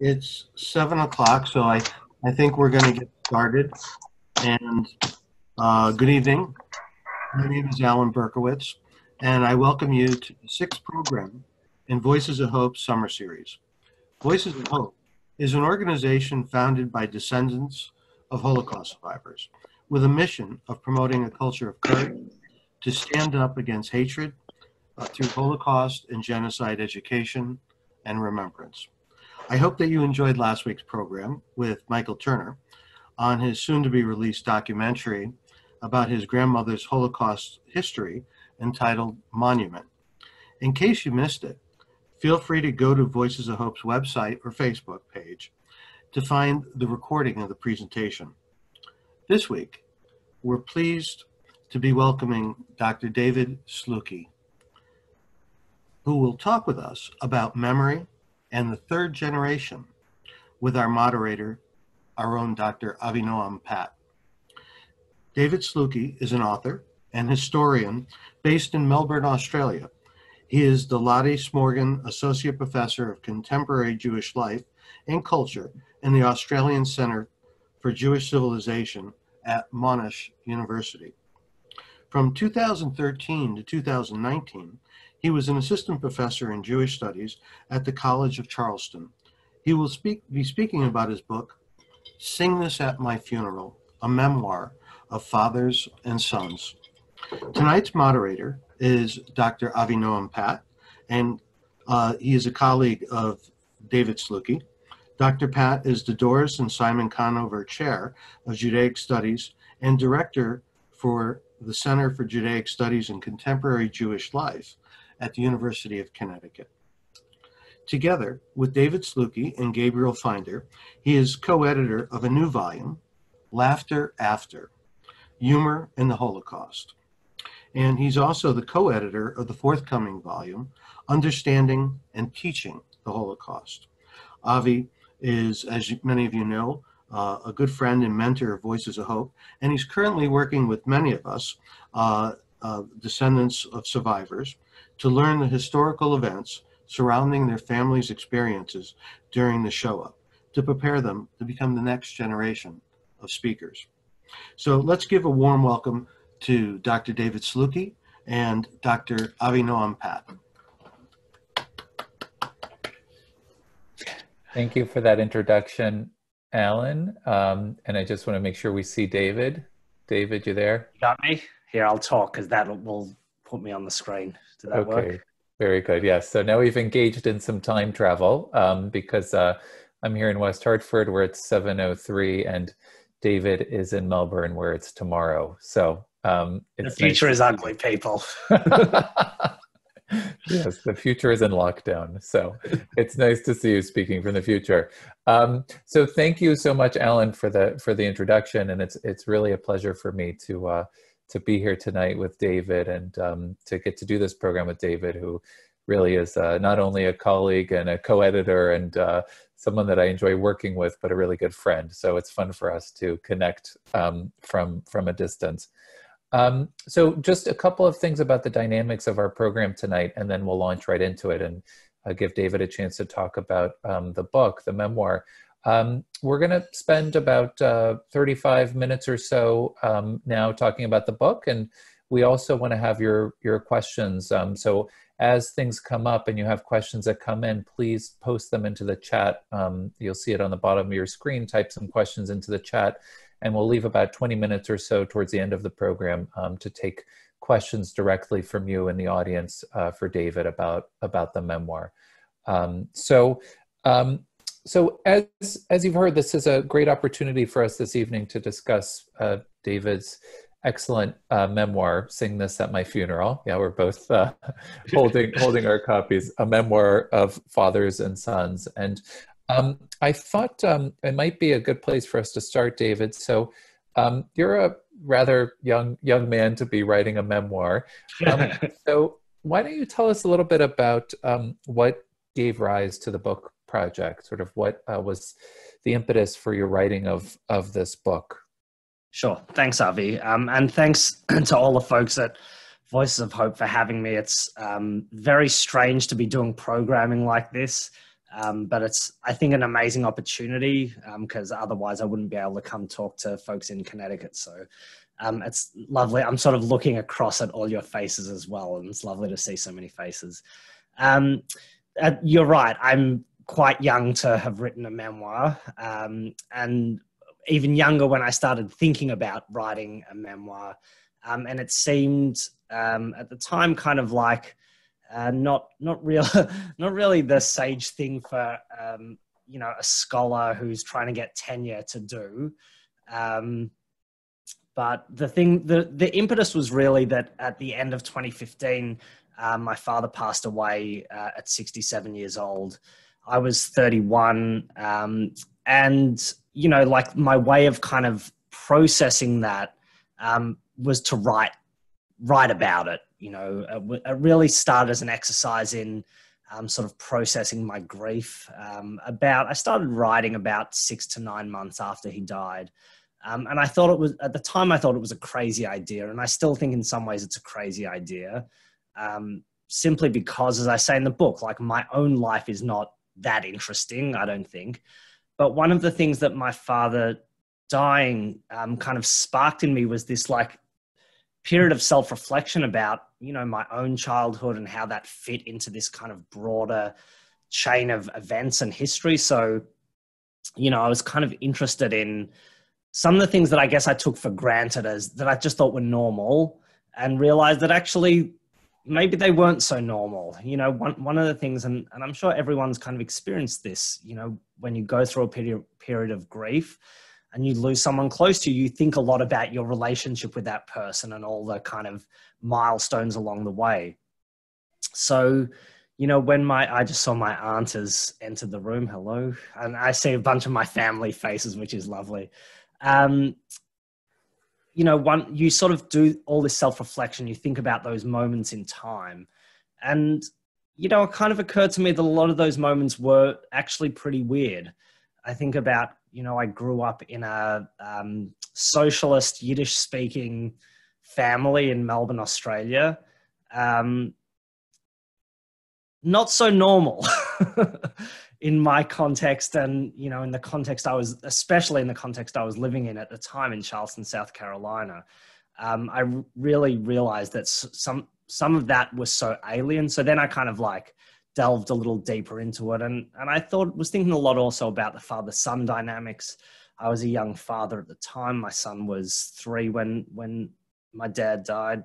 It's 7 o'clock, so I think we're going to get started. And good evening. My name is Alan Berkowitz, and I welcome you to the sixth program in Voices of Hope Summer Series. Voices of Hope is an organization founded by descendants of Holocaust survivors with a mission of promoting a culture of courage to stand up against hatred through Holocaust and genocide education and remembrance. I hope that you enjoyed last week's program with Michael Turner on his soon-to-be-released documentary about his grandmother's Holocaust history entitled Monument. In case you missed it, feel free to go to Voices of Hope's website or Facebook page to find the recording of the presentation. This week, we're pleased to be welcoming Dr. David Slucki, who will talk with us about memory and the third generation with our moderator, our own Dr. Avinoam Patt. David Slucki is an author and historian based in Melbourne, Australia. He is the Lottie Smorgon Associate Professor of Contemporary Jewish Life and Culture in the Australian Centre for Jewish Civilization at Monash University. From 2013 to 2019, he was an assistant professor in Jewish studies at the College of Charleston. He will be speaking about his book, Sing This at My Funeral, a memoir of fathers and sons. Tonight's moderator is Dr. Avinoam Patt, and he is a colleague of David Slucki. Dr. Patt is the Doris and Simon Conover Chair of Judaic Studies and Director for the Center for Judaic Studies and Contemporary Jewish Life at the University of Connecticut. Together with David Slucki and Gabriel Finder, he is co-editor of a new volume, Laughter After, Humor in the Holocaust. And he's also the co-editor of the forthcoming volume, Understanding and Teaching the Holocaust. Avi is, as many of you know, a good friend and mentor of Voices of Hope, and he's currently working with many of us, descendants of survivors, to learn the historical events surrounding their families' experiences during the Shoah, to prepare them to become the next generation of speakers. So let's give a warm welcome to Dr. David Slucki and Dr. Avinoam Patt. Thank you for that introduction, Alan. And I just want to make sure we see David. David, you there? Got me? Here, I'll talk because that will put me on the screen. Did that work? Very good. Yes. So now we've engaged in some time travel because I'm here in West Hartford where it's 7:03 and David is in Melbourne where it's tomorrow. So the future is ugly, people. Yes, the future is in lockdown. So it's nice to see you speaking from the future. So thank you so much, Alan, for the introduction. And it's really a pleasure for me to be here tonight with David and to get to do this program with David, who really is not only a colleague and a co-editor and someone that I enjoy working with, but a really good friend. So it's fun for us to connect from a distance. So just a couple of things about the dynamics of our program tonight, and then we'll launch right into it and give David a chance to talk about the book, the memoir. We're going to spend about 35 minutes or so now talking about the book, and we also want to have your questions. So as things come up and you have questions that come in, please post them into the chat. You'll see it on the bottom of your screen. Type some questions into the chat, and we'll leave about 20 minutes or so towards the end of the program to take questions directly from you in the audience for David about the memoir. So as you've heard, this is a great opportunity for us this evening to discuss David's excellent memoir, Sing This at My Funeral. Yeah, we're both holding our copies, a memoir of fathers and sons. And I thought it might be a good place for us to start, David. So you're a rather young man to be writing a memoir. So why don't you tell us a little bit about what gave rise to the book project, sort of what was the impetus for your writing of this book? Sure. Thanks, Avi. And thanks to all the folks at Voices of Hope for having me. It's very strange to be doing programming like this. But it's, I think, an amazing opportunity because otherwise I wouldn't be able to come talk to folks in Connecticut. So it's lovely. I'm sort of looking across at all your faces as well, and it's lovely to see so many faces. You're right. I'm quite young to have written a memoir, and even younger when I started thinking about writing a memoir. And it seemed at the time kind of like not really the sage thing for you know, a scholar who's trying to get tenure to do. But the impetus was really that at the end of 2015, my father passed away at 67 years old. I was 31, and you know, like my way of kind of processing that was to write about it. You know, it really started as an exercise in sort of processing my grief. I started writing about 6 to 9 months after he died. And I thought it was, at the time, I thought it was a crazy idea. And I still think in some ways it's a crazy idea. Simply because, as I say in the book, like my own life is not that interesting, I don't think. But one of the things that my father dying kind of sparked in me was this like period of self-reflection about, you know, my own childhood and how that fit into this kind of broader chain of events and history. So, you know, I was kind of interested in some of the things that I guess I took for granted as that I just thought were normal, and realized that actually maybe they weren't so normal. You know, one of the things, and I'm sure everyone's kind of experienced this, you know, when you go through a period of grief and you lose someone close to you, you think a lot about your relationship with that person and all the kind of milestones along the way. So, you know, when I just saw my aunt has entered the room, hello, and I see a bunch of my family faces, which is lovely. You know, you sort of do all this self-reflection, you think about those moments in time. And, you know, it kind of occurred to me that a lot of those moments were actually pretty weird. I think about, you know, I grew up in a socialist Yiddish speaking family in Melbourne, Australia. Not so normal in my context, and, you know, in the context especially in the context I was living in at the time in Charleston, South Carolina. I really realized that some of that was so alien. So then I kind of like delved a little deeper into it. And I was thinking a lot also about the father-son dynamics. I was a young father at the time. My son was 3 when my dad died.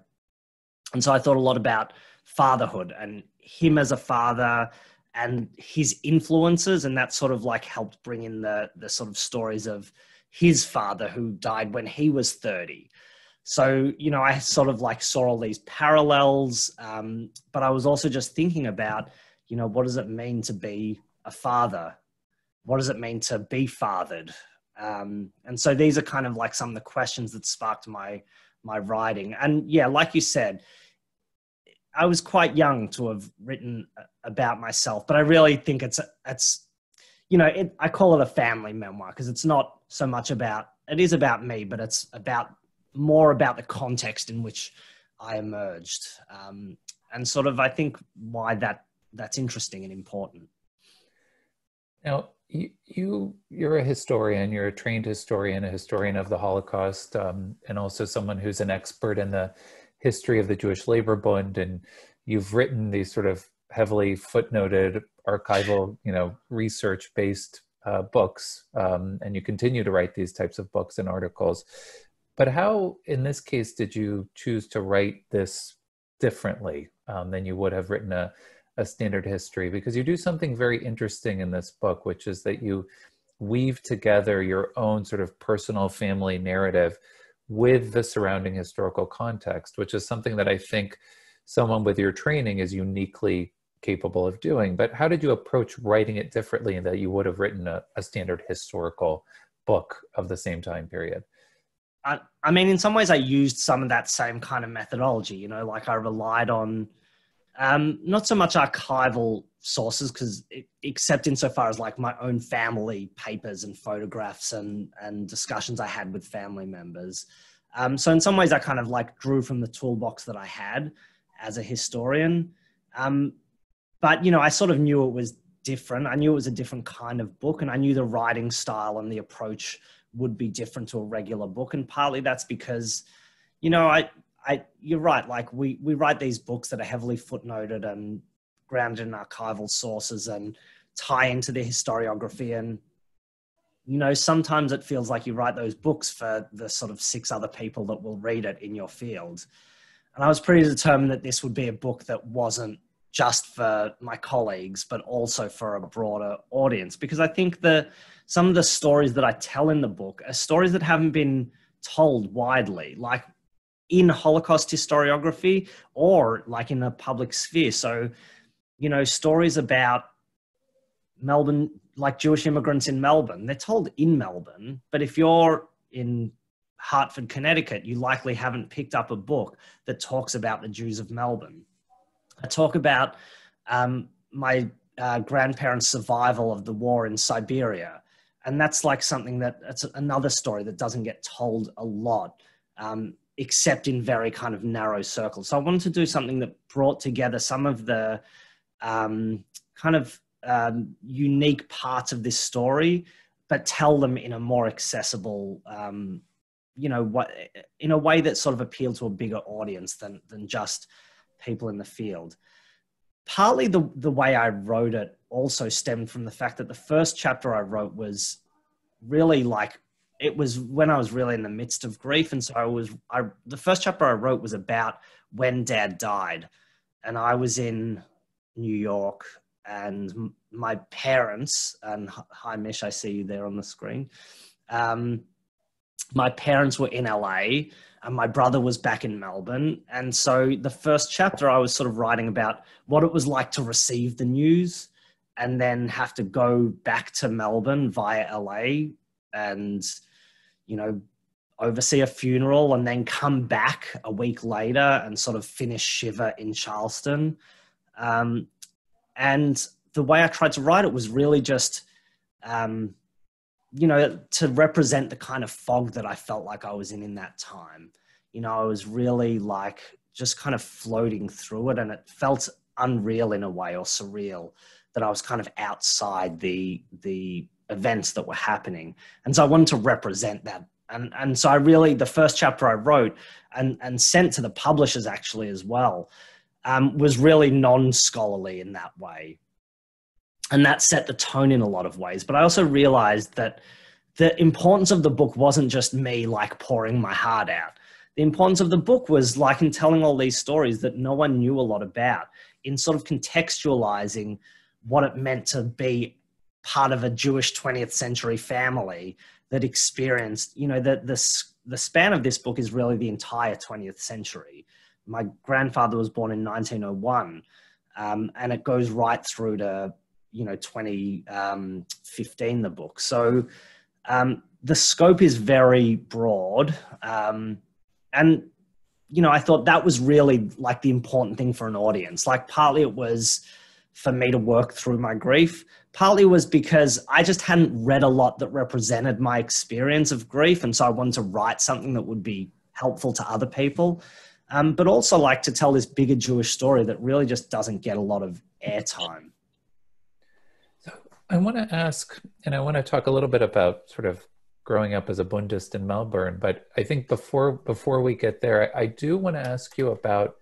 And so I thought a lot about fatherhood and him as a father and his influences. And that sort of like helped bring in the sort of stories of his father who died when he was 30. So, you know, I sort of like saw all these parallels, but I was also just thinking about, you know, what does it mean to be a father? What does it mean to be fathered? And so these are kind of like some of the questions that sparked my writing. And yeah, like you said, I was quite young to have written about myself, but I really think it's you know, I call it a family memoir because it's not so much it is about me, but it's more about the context in which I emerged. And sort of, I think why that's interesting and important. Now, you're a historian, you're a trained historian, a historian of the Holocaust, and also someone who's an expert in the history of the Jewish Labor Bund, and you've written these sort of heavily footnoted, archival, you know, research-based books, and you continue to write these types of books and articles. But how, in this case, did you choose to write this differently than you would have written a standard history? Because you do something very interesting in this book, which is that you weave together your own sort of personal family narrative with the surrounding historical context, which is something that I think someone with your training is uniquely capable of doing. But how did you approach writing it differently that you would have written a standard historical book of the same time period? I mean, in some ways I used some of that same kind of methodology, you know, like I relied on not so much archival sources, except insofar as like my own family papers and photographs and discussions I had with family members. So in some ways I kind of like drew from the toolbox that I had as a historian. But, you know, I sort of knew it was different. I knew it was a different kind of book, and I knew the writing style and the approach would be different to a regular book. And partly that's because, you know, you're right. Like we write these books that are heavily footnoted and grounded in archival sources and tie into the historiography. And, you know, sometimes it feels like you write those books for the sort of 6 other people that will read it in your field. And I was pretty determined that this would be a book that wasn't just for my colleagues, but also for a broader audience. Because I think some of the stories that I tell in the book are stories that haven't been told widely, like in Holocaust historiography or like in the public sphere. So, you know, stories about Melbourne, like Jewish immigrants in Melbourne, they're told in Melbourne, but if you're in Hartford, Connecticut, you likely haven't picked up a book that talks about the Jews of Melbourne. I talk about my grandparents' survival of the war in Siberia. And that's like something that's another story that doesn't get told a lot, except in very kind of narrow circles. So I wanted to do something that brought together some of the unique parts of this story, but tell them in a more accessible, you know, in a way that sort of appealed to a bigger audience than just people in the field. Partly the way I wrote it also stemmed from the fact that the first chapter I wrote was really like, it was when I was really in the midst of grief. And so the first chapter I wrote was about when Dad died. And I was in New York, and my parents, and hi Mish, I see you there on the screen. My parents were in LA and my brother was back in Melbourne. And so the first chapter I was sort of writing about what it was like to receive the news and then have to go back to Melbourne via LA and, you know, oversee a funeral and then come back a week later and sort of finish Shiva in Charleston. And the way I tried to write it was really just, you know, to represent the kind of fog that I felt like I was in that time. You know, I was really like just kind of floating through it, and it felt unreal in a way, or surreal, that I was kind of outside the events that were happening. And so I wanted to represent that. And so I really, the first chapter I wrote and sent to the publishers actually as well, was really non-scholarly in that way. And that set the tone in a lot of ways. But I also realized that the importance of the book wasn't just me like pouring my heart out. The importance of the book was like in telling all these stories that no one knew a lot about, in sort of contextualizing what it meant to be part of a Jewish 20th century family that experienced, you know, the span of this book is really the entire 20th century. My grandfather was born in 1901, and it goes right through to, you know, 2015, the book. So the scope is very broad. And, you know, I thought that was really like the important thing for an audience. Like partly it was for me to work through my grief. Partly was because I just hadn't read a lot that represented my experience of grief. And so I wanted to write something that would be helpful to other people. But also like to tell this bigger Jewish story that really just doesn't get a lot of airtime. So I want to ask, and I want to talk a little bit about sort of growing up as a Bundist in Melbourne, but I think before we get there, I do want to ask you about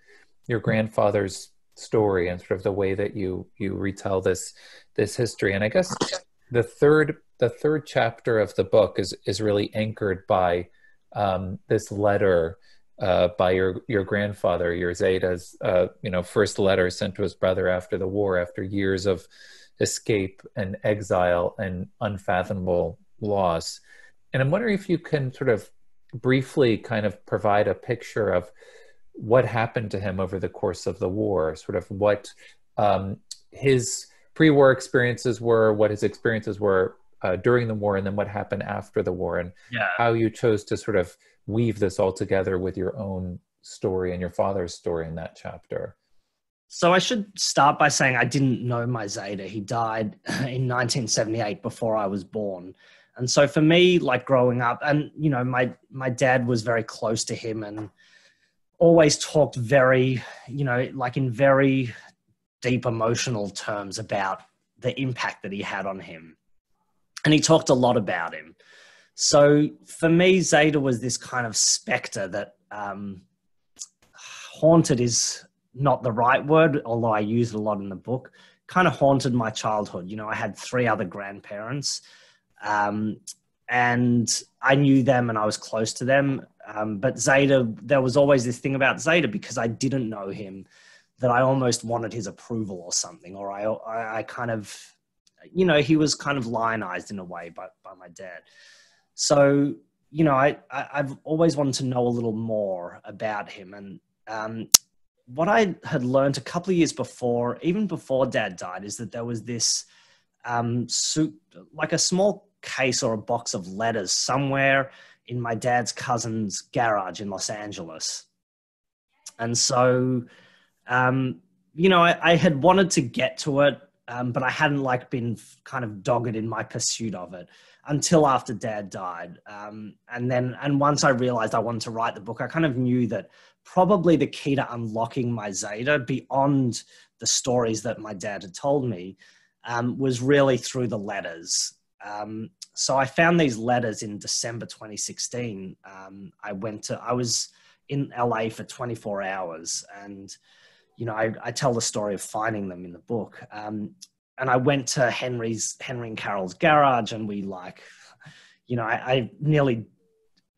your grandfather's story and sort of the way that you retell this history. And I guess the third chapter of the book is really anchored by this letter by your grandfather, your Zeta's, first letter sent to his brother after the war, after years of escape and exile and unfathomable loss. And I'm wondering if you can sort of briefly kind of provide a picture of what happened to him over the course of the war, sort of what his pre-war experiences were, what his experiences were during the war, and then what happened after the war, and how you chose to sort of weave this all together with your own story and your father's story in that chapter. So I should start by saying I didn't know my Zeta. He died in 1978 before I was born. And so for me, like growing up, and, you know, my dad was very close to him and always talked very, you know, like in very deep emotional terms about the impact that he had on him. And he talked a lot about him. So for me, Zeta was this kind of specter that haunted is not the right word, although I use it a lot in the book, kind of haunted my childhood. You know, I had 3 other grandparents, and I knew them and I was close to them. But Zeta, there was always this thing about Zeta, because I didn't know him, that I almost wanted his approval or something, or I kind of, you know, he was kind of lionized in a way by my dad. So, you know, I've always wanted to know a little more about him. And what I had learned a couple of years before, even before Dad died, is that there was this like a small case or a box of letters somewhere in my dad's cousin's garage in Los Angeles. And so, you know, I had wanted to get to it, but I hadn't like been kind of dogged in my pursuit of it until after Dad died. And once I realized I wanted to write the book, I kind of knew that probably the key to unlocking my Zeta beyond the stories that my dad had told me was really through the letters. So I found these letters in December 2016. I was in LA for 24 hours, and, you know, I tell the story of finding them in the book. And I went to Henry and Carol's garage, and we like, you know,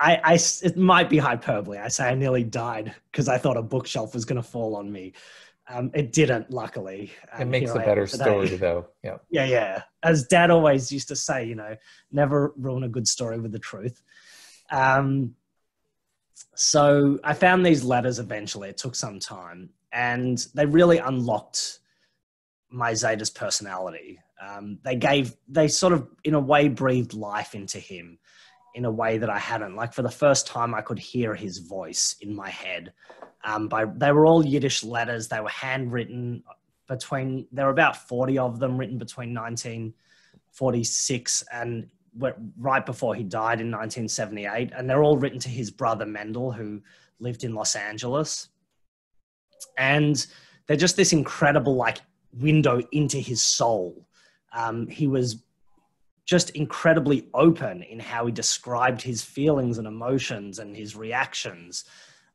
it might be hyperbole. I say I nearly died because I thought a bookshelf was going to fall on me. It didn't, luckily. It makes a better story, though. Yeah. Yeah. As Dad always used to say, you know, never ruin a good story with the truth. So I found these letters eventually. It took some time, and they really unlocked my Zeta's personality. They sort of, in a way, breathed life into him in a way that I hadn't. Like, for the first time, I could hear his voice in my head. They were all Yiddish letters. They were handwritten there were about 40 of them written between 1946 and right before he died in 1978. And they're all written to his brother Mendel, who lived in Los Angeles. And they're just this incredible, like, window into his soul. He was just incredibly open in how he described his feelings and emotions and his reactions.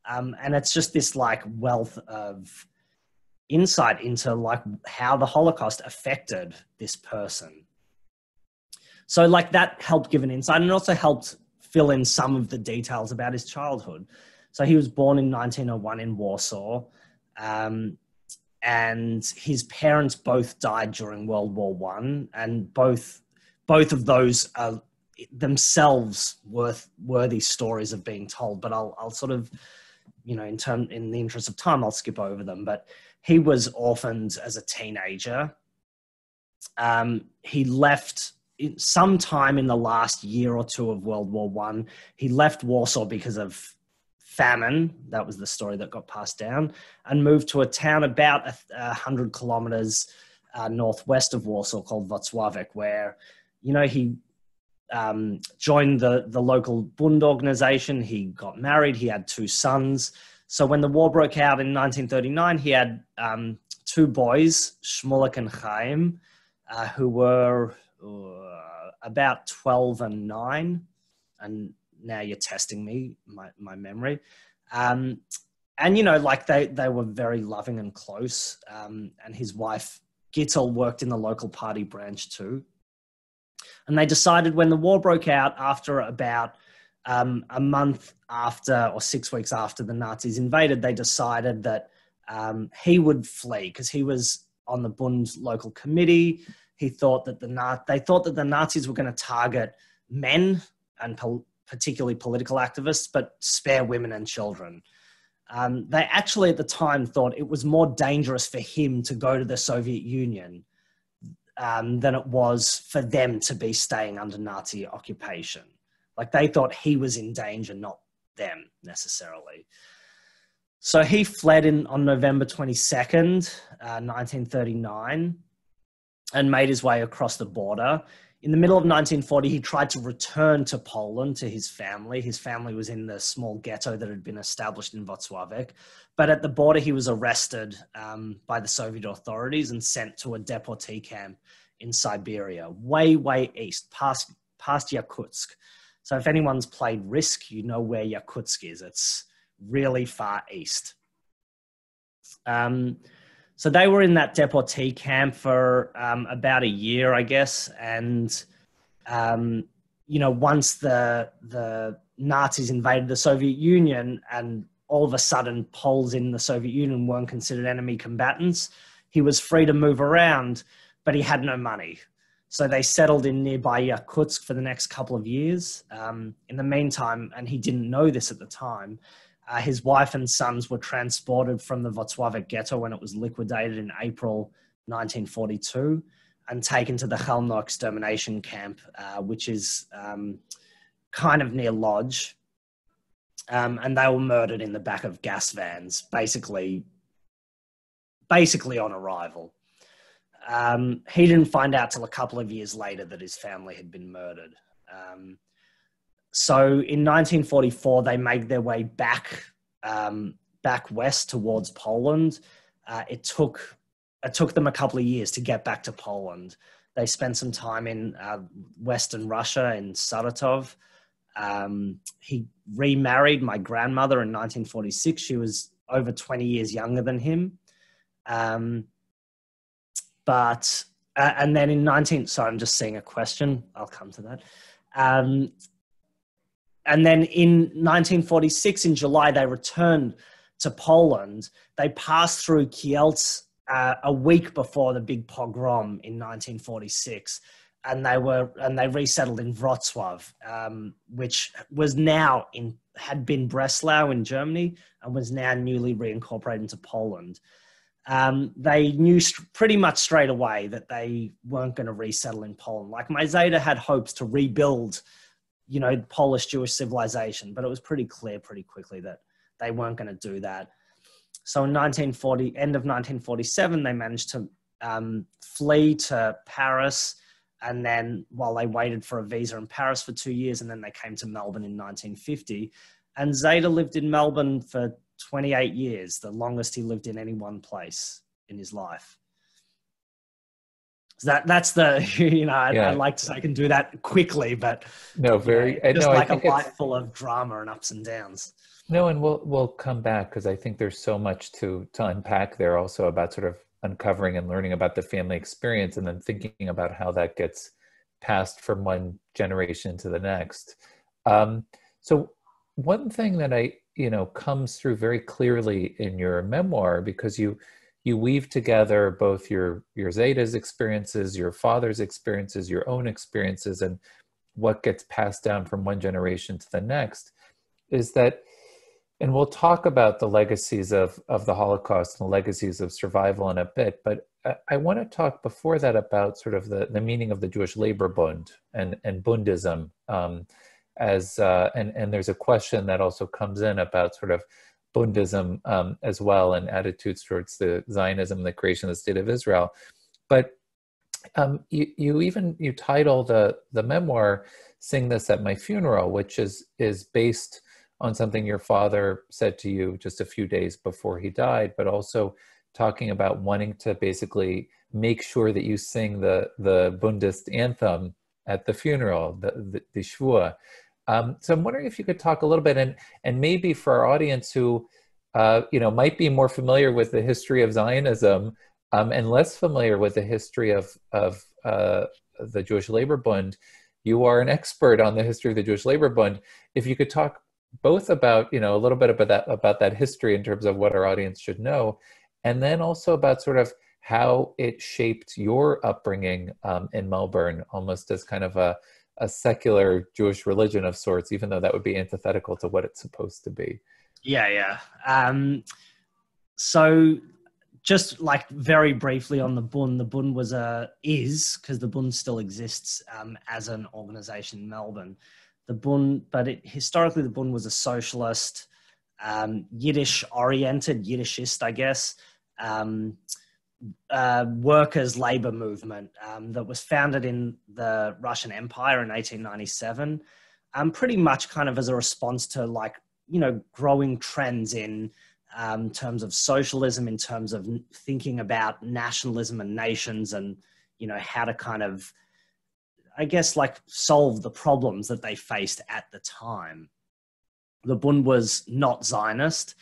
And it's just this like wealth of insight into like how the Holocaust affected this person. So like that helped give an insight, and it also helped fill in some of the details about his childhood. So he was born in 1901 in Warsaw, and his parents both died during World War I, and both of those are themselves worthy stories of being told. But I'll sort of, you know, in the interest of time, I'll skip over them. But he was orphaned as a teenager. He left sometime in the last year or two of World War I. He left Warsaw because of famine. That was the story that got passed down, and moved to a town about 100 kilometers northwest of Warsaw called Wrocławek, where, you know, he joined the local Bund organization. He got married. He had 2 sons. So when the war broke out in 1939, he had 2 boys, Shmulek and Chaim, who were about 12 and 9. And now you're testing me, my memory. And, you know, like they were very loving and close. And his wife, Gittel, worked in the local party branch too. And they decided when the war broke out, after about a month after or 6 weeks after the Nazis invaded, they decided that he would flee because he was on the Bund local committee. They thought that the Nazis were going to target men and particularly political activists, but spare women and children. They actually at the time thought it was more dangerous for him to go to the Soviet Union than it was for them to be staying under Nazi occupation. Like, they thought he was in danger, not them necessarily. So he fled on November 22nd, 1939, and made his way across the border. In the middle of 1940, he tried to return to Poland, to his family. His family was in the small ghetto that had been established in Wrocławek. But at the border, he was arrested by the Soviet authorities and sent to a deportee camp in Siberia, way, way east, past Yakutsk. So if anyone's played Risk, you know where Yakutsk is. It's really far east. So they were in that deportee camp for about a year, I guess. And, you know, once the Nazis invaded the Soviet Union and all of a sudden Poles in the Soviet Union weren't considered enemy combatants, he was free to move around, but he had no money. So they settled in nearby Yakutsk for the next couple of years. In the meantime, and he didn't know this at the time, his wife and sons were transported from the Wrocławiec ghetto when it was liquidated in April 1942 and taken to the Chelmno extermination camp, which is kind of near Lodz. And they were murdered in the back of gas vans, basically on arrival. He didn't find out till a couple of years later that his family had been murdered. So in 1944, they made their way back west towards Poland. It took them a couple of years to get back to Poland. They spent some time in Western Russia, in Saratov. He remarried my grandmother in 1946. She was over 20 years younger than him. And then sorry, I'm just seeing a question. I'll come to that. And then in 1946, in July, they returned to Poland. They passed through Kielce a week before the big pogrom in 1946. And they resettled in Wrocław, which was had been Breslau in Germany and was now newly reincorporated into Poland. They knew pretty much straight away that they weren't going to resettle in Poland. Like my Zeta had hopes to rebuild, you know, Polish Jewish civilization, but it was pretty clear pretty quickly that they weren't going to do that. So in end of 1947, they managed to flee to Paris. And then while they waited for a visa in Paris for 2 years, and then they came to Melbourne in 1950. And Zeta lived in Melbourne for 28 years, the longest he lived in any one place in his life. So that's the, you know, I'd like to say I can do that quickly, but no, like a life full of drama and ups and downs. No, and we'll come back because I think there's so much to unpack there also about sort of uncovering and learning about the family experience and then thinking about how that gets passed from one generation to the next. So one thing that comes through very clearly in your memoir, because you weave together both your Zeta's experiences, your father's experiences, your own experiences, and what gets passed down from one generation to the next, is that, and we'll talk about the legacies of the Holocaust and the legacies of survival in a bit, but I want to talk before that about sort of the meaning of the Jewish Labor Bund and Bundism. And there's a question that also comes in about sort of Bundism as well, and attitudes towards the Zionism and the creation of the State of Israel. But you title the memoir "Sing This at My Funeral," which is based on something your father said to you just a few days before he died, but also talking about wanting to basically make sure that you sing the Bundist anthem at the funeral, the Shvua. So I'm wondering if you could talk a little bit, and maybe for our audience who might be more familiar with the history of Zionism and less familiar with the history of the Jewish Labor Bund, you are an expert on the history of the Jewish Labor Bund. If you could talk both about, a little bit about that history in terms of what our audience should know, and then also about sort of how it shaped your upbringing in Melbourne, almost as kind of a secular Jewish religion of sorts, even though that would be antithetical to what it's supposed to be. Yeah. So just like very briefly on the Bund was because the Bund still exists as an organization in Melbourne. The Bund, historically the Bund was a socialist, Yiddish-oriented, Yiddishist, I guess, workers' labor movement that was founded in the Russian Empire in 1897, pretty much kind of as a response to growing trends in terms of socialism, in terms of thinking about nationalism and nations, and you know, how to kind of, I guess, like solve the problems that they faced at the time. The Bund was not Zionist.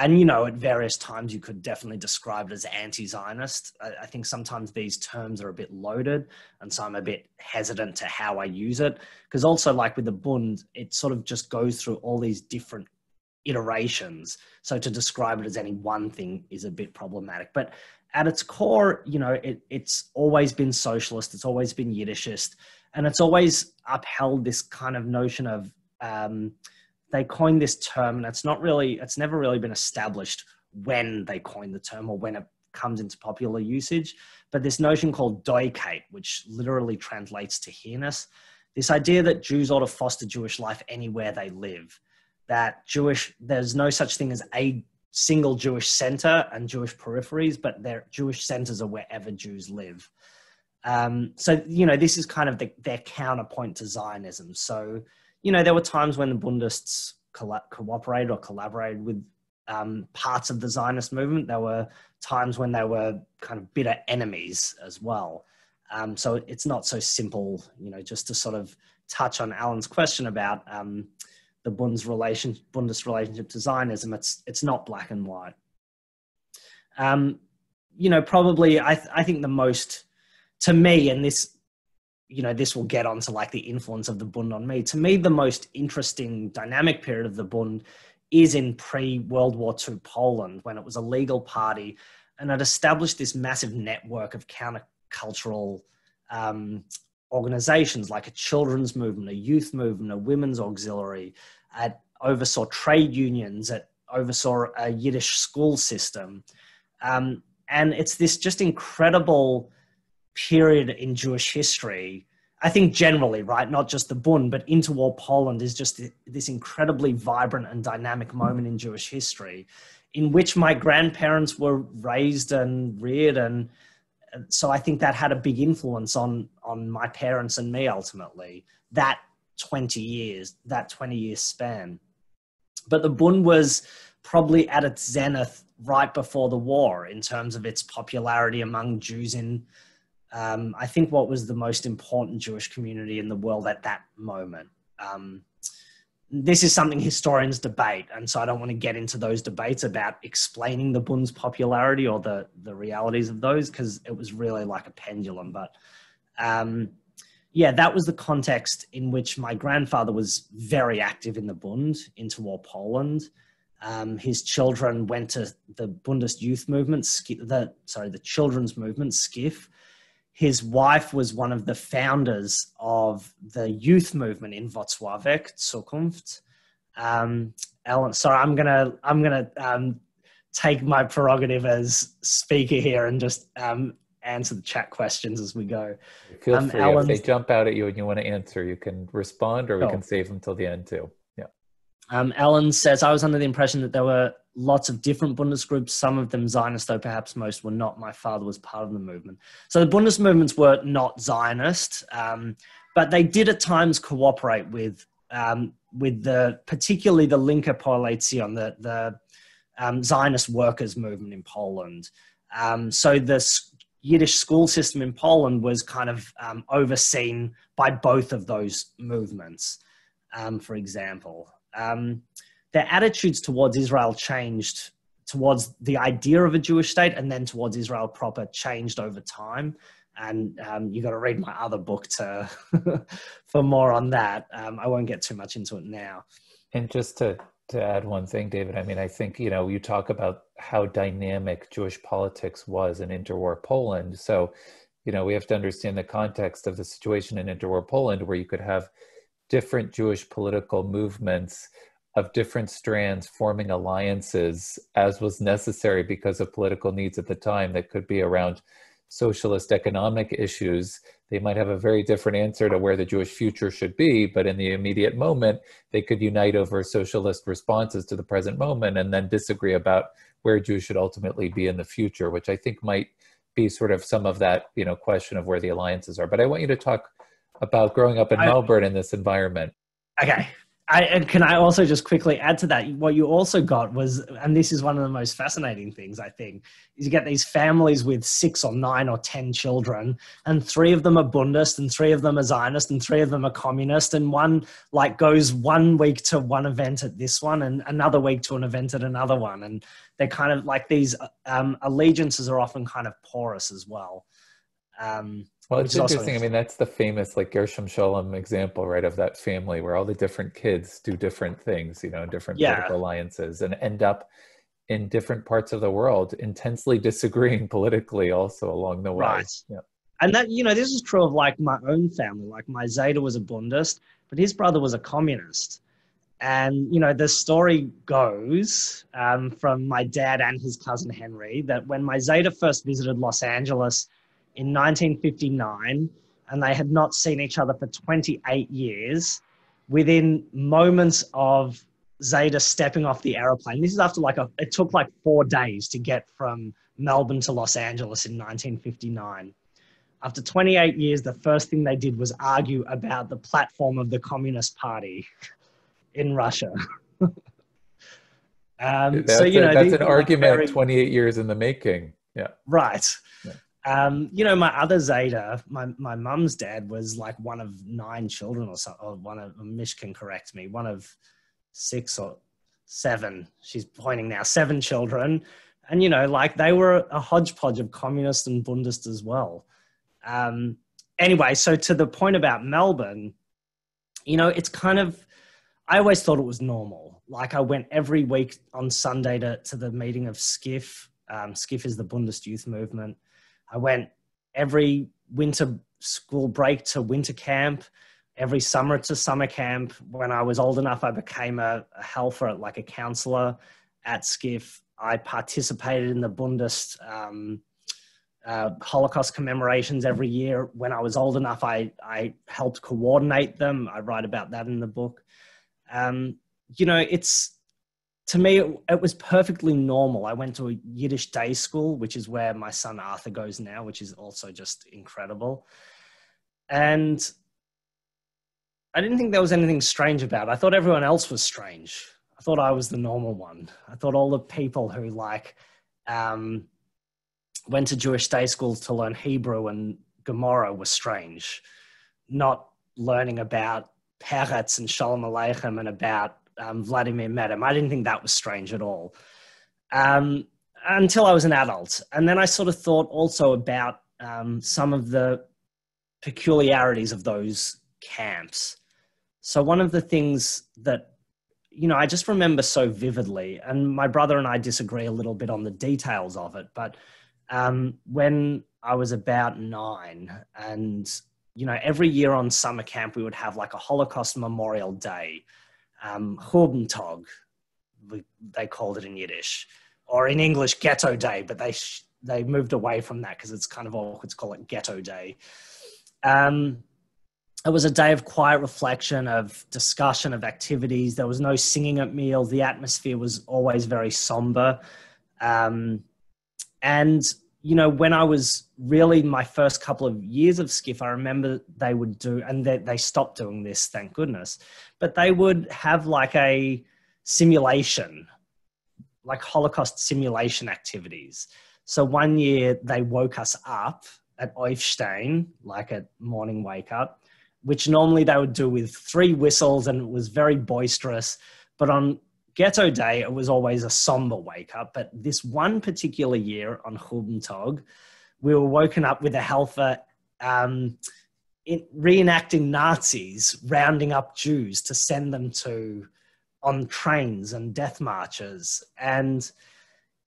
And, you know, at various times you could definitely describe it as anti-Zionist. I think sometimes these terms are a bit loaded, and so I'm a bit hesitant to how I use it. Because also, like with the Bund, it sort of just goes through all these different iterations. So to describe it as any one thing is a bit problematic. But at its core, you know, it's always been socialist. It's always been Yiddishist. And it's always upheld this kind of notion of... they coined this term, and it's never really been established when they coined the term or when it comes into popular usage, but this notion called Doikate, which literally translates to here-ness, this idea that Jews ought to foster Jewish life anywhere they live, that there's no such thing as a single Jewish center and Jewish peripheries, but their Jewish centers are wherever Jews live. So, you know, this is kind of their counterpoint to Zionism. So, you know, there were times when the Bundists cooperated or collaborated with parts of the Zionist movement. There were times when they were kind of bitter enemies as well. So it's not so simple, you know, just to sort of touch on Alan's question about the Bundist relationship to Zionism. It's not black and white. You know, probably I think the most, to me, and this, you know, this will get onto like the influence of the Bund on me. To me, the most interesting dynamic period of the Bund is in pre-World War II Poland, when it was a legal party and it established this massive network of countercultural organizations, like a children's movement, a youth movement, a women's auxiliary. It oversaw trade unions, it oversaw a Yiddish school system. And it's this just incredible period in Jewish history, I think generally, right, not just the Bund, but interwar Poland is just this incredibly vibrant and dynamic moment in Jewish history in which my grandparents were raised and reared. And so I think that had a big influence on my parents and me ultimately, that 20-year span. But the Bund was probably at its zenith right before the war in terms of its popularity among Jews in I think what was the most important Jewish community in the world at that moment. This is something historians debate, and so I don't want to get into those debates about explaining the Bund's popularity or the realities of those, because it was really like a pendulum. But yeah, that was the context in which my grandfather was very active in the Bund, interwar Poland. His children went to the Bundist youth movement, the children's movement, SCIF. His wife was one of the founders of the youth movement in Wrocławek, Zukunft. Ellen, sorry, I'm gonna take my prerogative as speaker here and just answer the chat questions as we go. Feel free. If they jump out at you and you want to answer, you can respond, or we can save them till the end too. Yeah. Ellen says, I was under the impression that there were lots of different Bundist groups, some of them Zionist, though perhaps most were not. My father was part of the movement. So the Bundist movements were not Zionist, but they did at times cooperate with particularly the Linke Koalition, the Zionist workers movement in Poland. So the Yiddish school system in Poland was kind of overseen by both of those movements, for example. Their attitudes towards Israel changed, towards the idea of a Jewish state, and then towards Israel proper changed over time. And you got to read my other book for more on that. I won't get too much into it now. And just to add one thing, David, I mean, I think, you know, you talk about how dynamic Jewish politics was in interwar Poland. So, you know, we have to understand the context of the situation in interwar Poland, where you could have different Jewish political movements of different strands forming alliances as was necessary because of political needs at the time that could be around socialist economic issues. They might have a very different answer to where the Jewish future should be, but in the immediate moment, they could unite over socialist responses to the present moment and then disagree about where Jews should ultimately be in the future, which I think might be sort of some of that, you know, question of where the alliances are. But I want you to talk about growing up in Melbourne in this environment. Okay. And can I also just quickly add to that? What you also got was, and this is one of the most fascinating things, I think, is you get these families with 6 or 9 or 10 children, and 3 of them are Bundist, and 3 of them are Zionist, and 3 of them are communist, and one like goes 1 week to one event at this one, and another week to an event at another one, and they're kind of like these allegiances are often kind of porous as well. Well, it's interesting. I mean, that's the famous like Gershom Scholem example, right, of that family where all the different kids do different things, you know, different political alliances, and end up in different parts of the world, intensely disagreeing politically also along the way. Right. Yeah. And that, you know, this is true of like my own family. Like my Zeta was a Bundist, but his brother was a communist. And, you know, the story goes from my dad and his cousin Henry that when my Zeta first visited Los Angeles in 1959, and they had not seen each other for 28 years, within moments of Zeta stepping off the aeroplane, this is after it took like 4 days to get from Melbourne to Los Angeles in 1959. After 28 years, the first thing they did was argue about the platform of the Communist Party in Russia. That's an argument 28 years in the making. Yeah. Right. Yeah. You know, my other Zeta, my mum's dad was like one of 9 children or so, or one of, Mish can correct me, one of 6 or 7. She's pointing now, 7 children. And, you know, like they were a hodgepodge of communist and Bundist as well. Anyway, so to the point about Melbourne, you know, it's kind of, I always thought it was normal. Like I went every week on Sunday to the meeting of SCIF. SCIF is the Bundist youth movement. I went every winter school break to winter camp, every summer to summer camp. When I was old enough, I became a helper, like a counselor at SCIF. I participated in the Bundist Holocaust commemorations every year. When I was old enough, I helped coordinate them. I write about that in the book. You know, to me, it was perfectly normal. I went to a Yiddish day school, which is where my son Arthur goes now, which is also just incredible. And I didn't think there was anything strange about it. I thought everyone else was strange. I thought I was the normal one. I thought all the people who like went to Jewish day schools to learn Hebrew and Gemara were strange, not learning about Peretz and Shalom Aleichem and about Vladimir Medem. I didn't think that was strange at all until I was an adult. And then I sort of thought also about some of the peculiarities of those camps. So one of the things that, you know, I just remember so vividly, and my brother and I disagree a little bit on the details of it, but when I was about 9 and, you know, every year on summer camp, we would have like a Holocaust Memorial Day, Hubentag, they called it in Yiddish, or in English, Ghetto Day, but they moved away from that because it's kind of awkward to call it Ghetto Day. It was a day of quiet reflection, of discussion, of activities. There was no singing at meals. The atmosphere was always very somber. And, you know, when I was really my first couple of years of SCIF, I remember they would do, and they stopped doing this, thank goodness, but they would have like a simulation, like Holocaust simulation activities. So one year they woke us up at Oifstein, like at morning wake up, which normally they would do with 3 whistles, and it was very boisterous. But on Ghetto Day, it was always a somber wake up. But this one particular year on Hubentag, we were woken up with a helper reenacting Nazis rounding up Jews to send them on trains and death marches. And,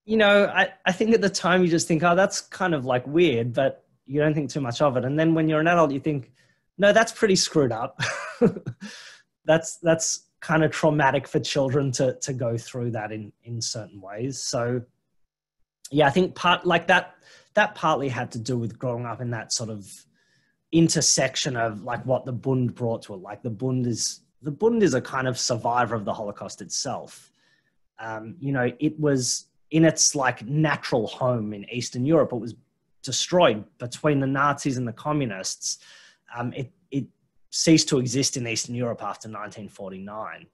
you know, I think at the time you just think, oh, that's kind of like weird, but you don't think too much of it. And then when you're an adult, you think, no, that's pretty screwed up. That's kind of traumatic for children to go through that in certain ways. So yeah, I think that partly had to do with growing up in that sort of intersection of like what the Bund brought to it. Like the Bund is a kind of survivor of the Holocaust itself. You know, it was in its like natural home in Eastern Europe. It was destroyed between the Nazis and the communists. ceased to exist in Eastern Europe after 1949.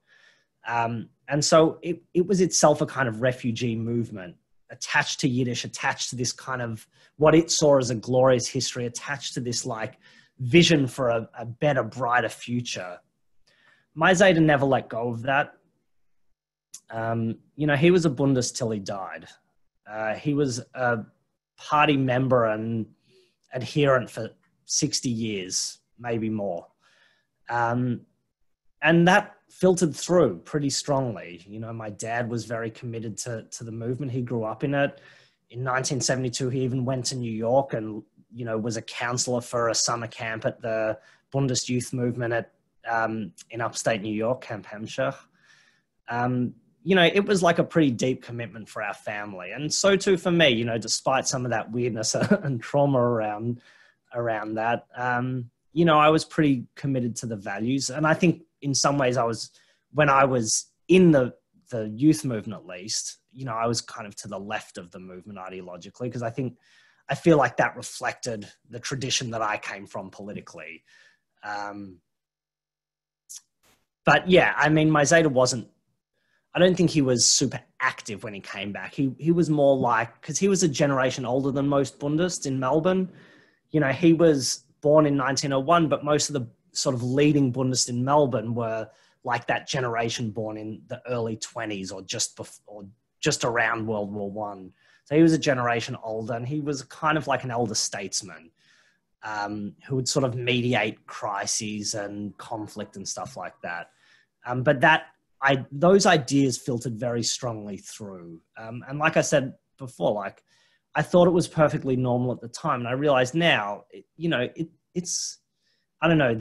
And so it was itself a kind of refugee movement attached to Yiddish, attached to this kind of what it saw as a glorious history, attached to this like vision for a better, brighter future. My Zeta never let go of that. You know, he was a Bundist till he died. He was a party member and adherent for 60 years, maybe more. And that filtered through pretty strongly. You know, my dad was very committed to the movement. He grew up in it. In 1972, he even went to New York and, you know, was a counselor for a summer camp at the Bundist youth movement in upstate New York, Camp Hampshire. You know, it was like a pretty deep commitment for our family. And so too for me, you know, despite some of that weirdness and trauma around that, you know, I was pretty committed to the values. And I think in some ways when I was in the youth movement, at least, you know, I was kind of to the left of the movement ideologically, because I feel like that reflected the tradition that I came from politically. But yeah, I mean, my Zeta I don't think he was super active when he came back. He was more like, because he was a generation older than most Bundists in Melbourne. You know, he was born in 1901, but most of the sort of leading Bundists in Melbourne were like that generation born in the early 20s or just around World War One. So he was a generation older, and he was kind of like an elder statesman who would sort of mediate crises and conflict and stuff like that. But those ideas filtered very strongly through. And like I said before, like I thought it was perfectly normal at the time. And I realize now, you know, it's, I don't know,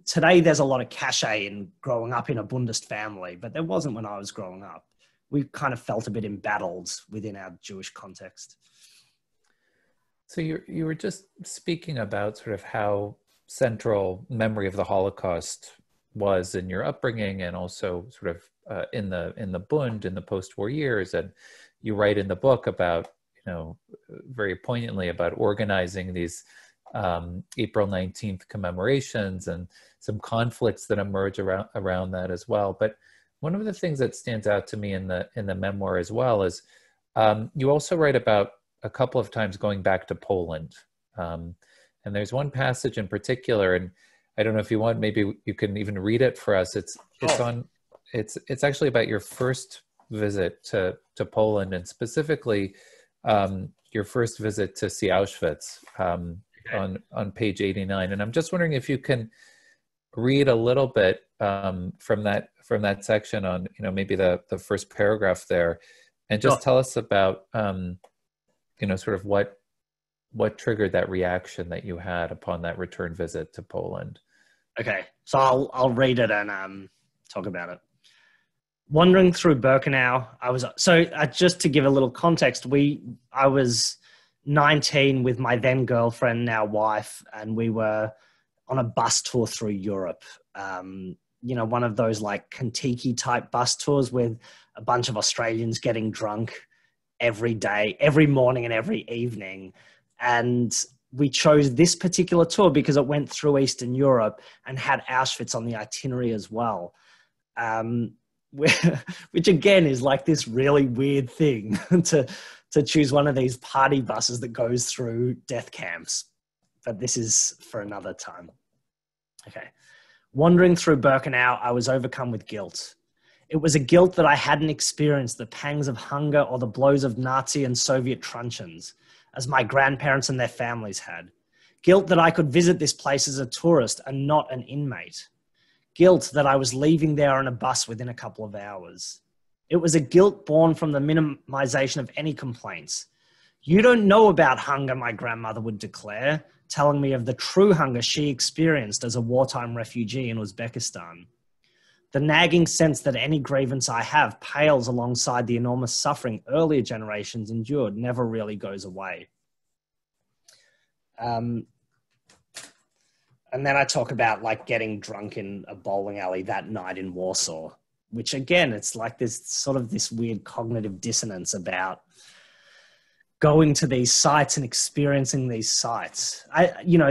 today there's a lot of cachet in growing up in a Bundist family, but there wasn't when I was growing up. We kind of felt a bit embattled within our Jewish context. So you were just speaking about sort of how central memory of the Holocaust was in your upbringing, and also sort of in the Bund in the post-war years. And you write in the book about, you know, very poignantly about organizing these April 19th commemorations and some conflicts that emerge around that as well. But one of the things that stands out to me in the memoir as well is you also write about a couple of times going back to Poland. And there's one passage in particular, and I don't know if you want, maybe you can even read it for us. It's actually about your first visit to Poland, and specifically your first visit to see Auschwitz on page 89. And I'm just wondering if you can read a little bit from that section on, you know, maybe the first paragraph there, and just tell us about you know, sort of what triggered that reaction that you had upon that return visit to Poland. Okay, so I'll read it and talk about it. Wandering through Birkenau, just to give a little context, I was 19 with my then girlfriend, now wife, and we were on a bus tour through Europe. You know, one of those like Kentucky type bus tours with a bunch of Australians getting drunk every day, every morning and every evening. And we chose this particular tour because it went through Eastern Europe and had Auschwitz on the itinerary as well. Which again is like this really weird thing to choose one of these party buses that goes through death camps. But this is for another time. Okay. Wandering through Birkenau, I was overcome with guilt. It was a guilt that I hadn't experienced the pangs of hunger or the blows of Nazi and Soviet truncheons, as my grandparents and their families had. Guilt that I could visit this place as a tourist and not an inmate. Guilt that I was leaving there on a bus within a couple of hours. It was a guilt born from the minimization of any complaints. You don't know about hunger, my grandmother would declare, telling me of the true hunger she experienced as a wartime refugee in Uzbekistan. The nagging sense that any grievance I have pales alongside the enormous suffering earlier generations endured never really goes away. And then I talk about like getting drunk in a bowling alley that night in Warsaw, which again, it's like this sort of this weird cognitive dissonance about going to these sites and experiencing these sites.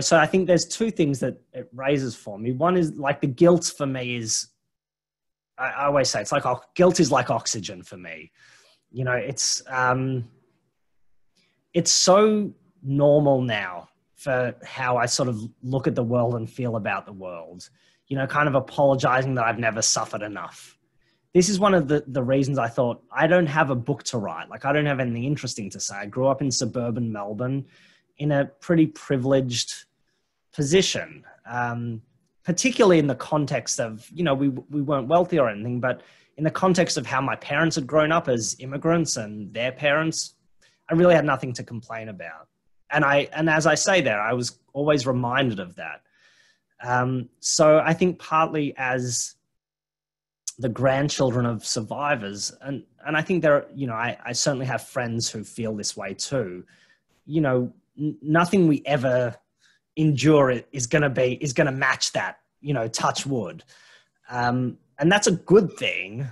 So I think there's two things that it raises for me. One is like the guilt for me is, I always say it's like guilt is like oxygen for me. It's so normal now for how I sort of look at the world and feel about the world, kind of apologizing that I've never suffered enough. This is one of the reasons I thought I don't have a book to write. Like, I don't have anything interesting to say. I grew up in suburban Melbourne in a pretty privileged position, particularly in the context of, we weren't wealthy or anything, but in the context of how my parents had grown up as immigrants and their parents, I really had nothing to complain about. And as I say there, I was always reminded of that. So I think partly as the grandchildren of survivors, and I think there are, I certainly have friends who feel this way too. Nothing we ever endure is going to match that, touch wood. And that's a good thing.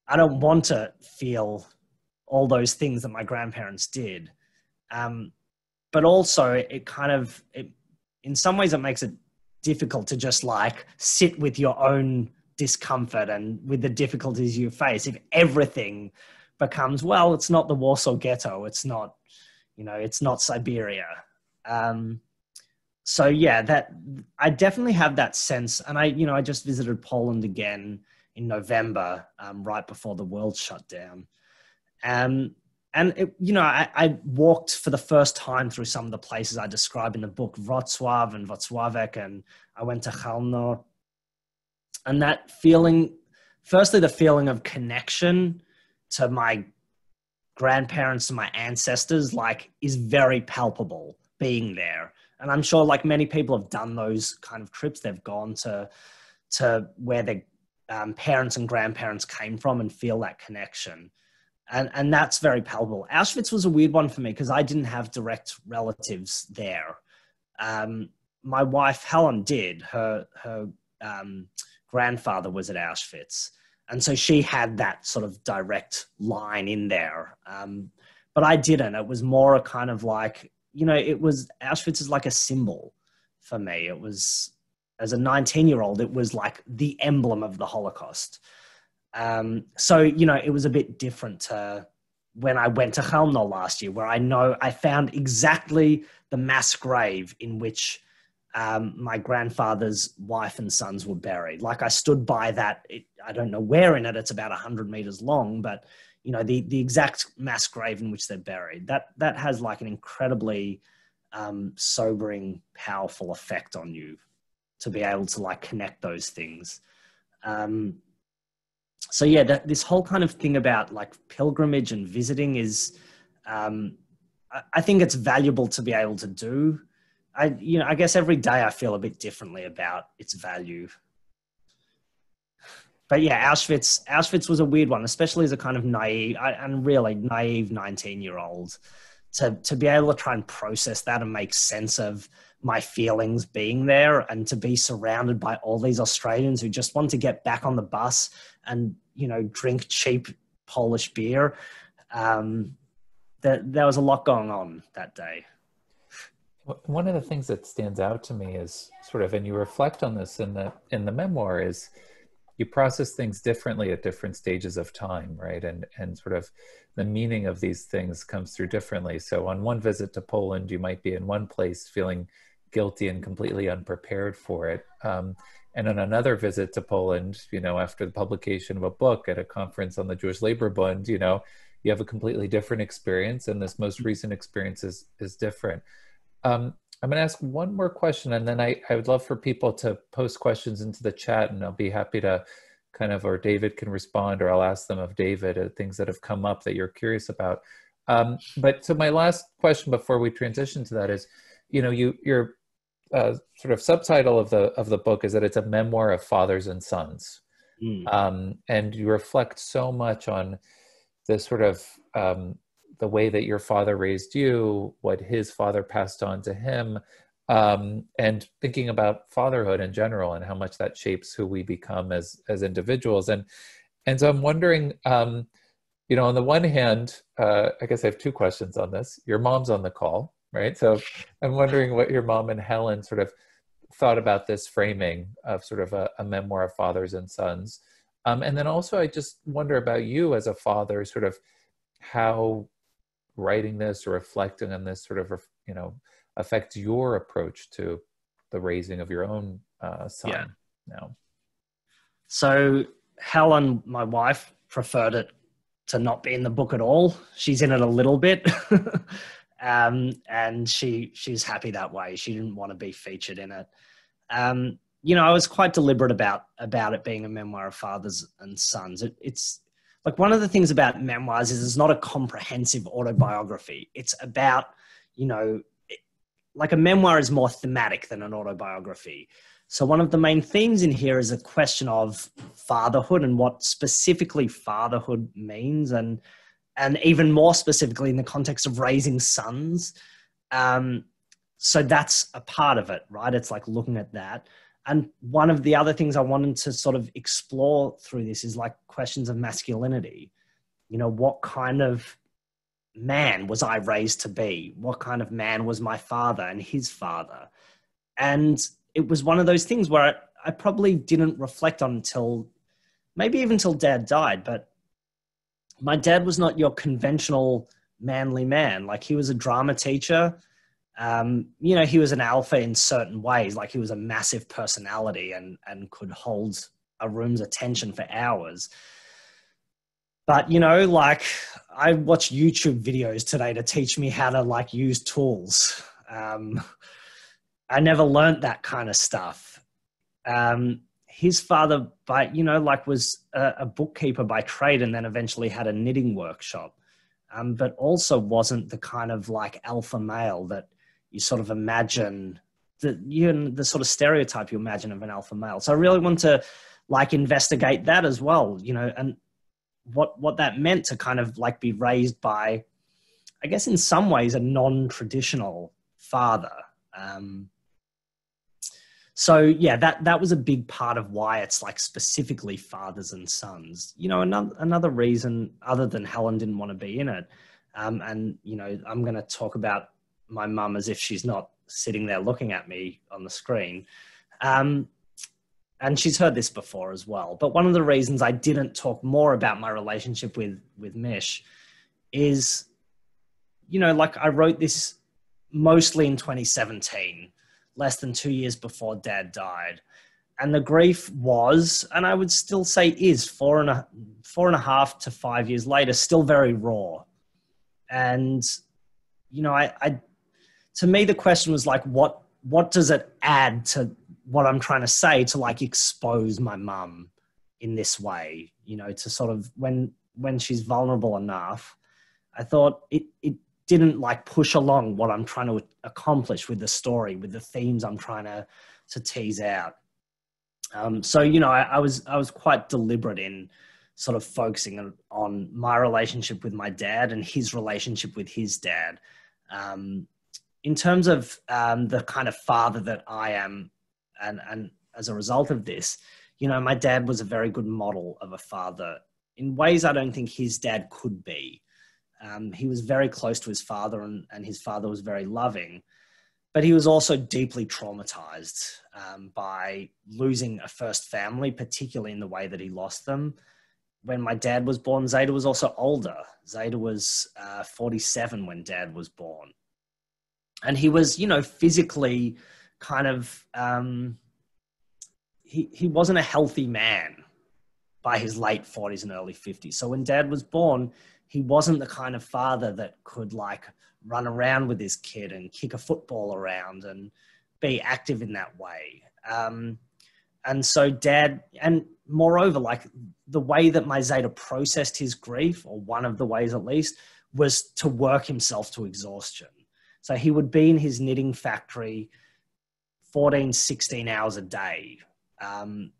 I don't want to feel all those things that my grandparents did. But also it in some ways it makes it difficult to just like sit with your own discomfort and with the difficulties you face. If everything becomes, well, it's not the Warsaw Ghetto, it's not, it's not Siberia. So yeah, that I definitely have that sense. And I just visited Poland again in November, right before the world shut down. And it, I walked for the first time through some of the places I describe in the book, Wrocław and Włocławek, and I went to Chalno. And that feeling, firstly, the feeling of connection to my grandparents and my ancestors, like, is very palpable being there. And I'm sure like many people have done those kind of trips. They've gone to where their parents and grandparents came from and feel that connection. And that's very palpable. Auschwitz was a weird one for me because I didn't have direct relatives there. My wife, Helen, did. Her grandfather was at Auschwitz. And so she had that sort of direct line in there. But I didn't. It was more a kind of like, Auschwitz is like a symbol for me. It was, as a 19-year-old, it was like the emblem of the Holocaust. So, it was a bit different to when I went to Chalno last year, where I found exactly the mass grave in which my grandfather's wife and sons were buried. Like, I stood by that. I don't know where in it. It's about 100 meters long, but the exact mass grave in which they're buried. That has like an incredibly sobering, powerful effect on you to be able to like connect those things. So yeah, this whole kind of thing about like pilgrimage and visiting is, I think it's valuable to be able to do. I guess every day I feel a bit differently about its value. But yeah, Auschwitz was a weird one, especially as a kind of naive 19-year-old, to be able to try and process that and make sense of my feelings being there, and to be surrounded by all these Australians who just want to get back on the bus and, drink cheap Polish beer. There was a lot going on that day. One of the things that stands out to me is sort of, and you reflect on this in the memoir, is you process things differently at different stages of time, right? And sort of the meaning of these things comes through differently. So on one visit to Poland, you might be in one place feeling guilty and completely unprepared for it. And on another visit to Poland, after the publication of a book at a conference on the Jewish Labor Bund, you have a completely different experience, and this most recent experience is different. I'm going to ask one more question, and then I would love for people to post questions into the chat, and I'll be happy to or David can respond, or I'll ask them of David things that have come up that you're curious about. But so my last question before we transition to that is, your sort of subtitle of the book is that it's a memoir of fathers and sons. And you reflect so much on the sort of the way that your father raised you, what his father passed on to him, and thinking about fatherhood in general and how much that shapes who we become as individuals. And so I'm wondering, you know, on the one hand, I guess I have two questions on this. Your mom's on the call, right? So I'm wondering what your mom and Helen sort of thought about this framing of sort of a memoir of fathers and sons. And then also, I just wonder about you as a father, sort of how writing this or reflecting on this sort of, you know, affects your approach to the raising of your own son now. So Helen, my wife, preferred it to not be in the book at all. She's in it a little bit. And she's happy that way. She didn't want to be featured in it. You know, I was quite deliberate about it being a memoir of fathers and sons. It's like, one of the things about memoirs is it's not a comprehensive autobiography. It's about, you know, like a memoir is more thematic than an autobiography. So one of the main themes in here is a question of fatherhood and what specifically fatherhood means, and even more specifically in the context of raising sons. So that's a part of it, right? It's like looking at that. And one of the other things I wanted to sort of explore through this is like questions of masculinity. You know, what kind of man was I raised to be? What kind of man was my father and his father? And it was one of those things where I probably didn't reflect on until maybe even till Dad died. But my dad was not your conventional manly man. Like, he was a drama teacher. You know, he was an alpha in certain ways. Like, he was a massive personality and could hold a room's attention for hours. But, you know, like, I watched YouTube videos today to teach me how to like use tools. I never learned that kind of stuff. His father, you know, like, was a bookkeeper by trade, and then eventually had a knitting workshop, but also wasn't the kind of like alpha male that you sort of imagine, the sort of stereotype you imagine of an alpha male. So I really want to like investigate that as well, you know, and what that meant to kind of like be raised by, I guess in some ways, a non-traditional father. So yeah, that was a big part of why it's like specifically fathers and sons. You know, another reason other than Helen didn't want to be in it. And, you know, I'm going to talk about my mum as if she's not sitting there looking at me on the screen. And she's heard this before as well. But one of the reasons I didn't talk more about my relationship with Mish is, you know, like, I wrote this mostly in 2017, less than 2 years before Dad died. And the grief was, and I would still say is, 4.5 to 5 years later, still very raw. And, you know, to me, the question was like, what does it add to what I'm trying to say to like expose my mum in this way, you know, to sort of when she's vulnerable enough. I thought it didn't like push along what I'm trying to accomplish with the story, with the themes I'm trying to tease out. So, you know, I was quite deliberate in sort of focusing on my relationship with my dad and his relationship with his dad. In terms of the kind of father that I am, and as a result of this, you know, my dad was a very good model of a father in ways I don't think his dad could be. He was very close to his father, and his father was very loving, but he was also deeply traumatized by losing a first family, particularly in the way that he lost them. When my dad was born, Zeta was also older. Zeta was 47 when Dad was born. And he was, you know, physically kind of, he wasn't a healthy man by his late 40s and early 50s. So when Dad was born, he wasn't the kind of father that could like run around with his kid and kick a football around and be active in that way. And so Dad, and moreover, like, the way that my Zeta processed his grief, or one of the ways at least, was to work himself to exhaustion. So he would be in his knitting factory 14, 16 hours a day. You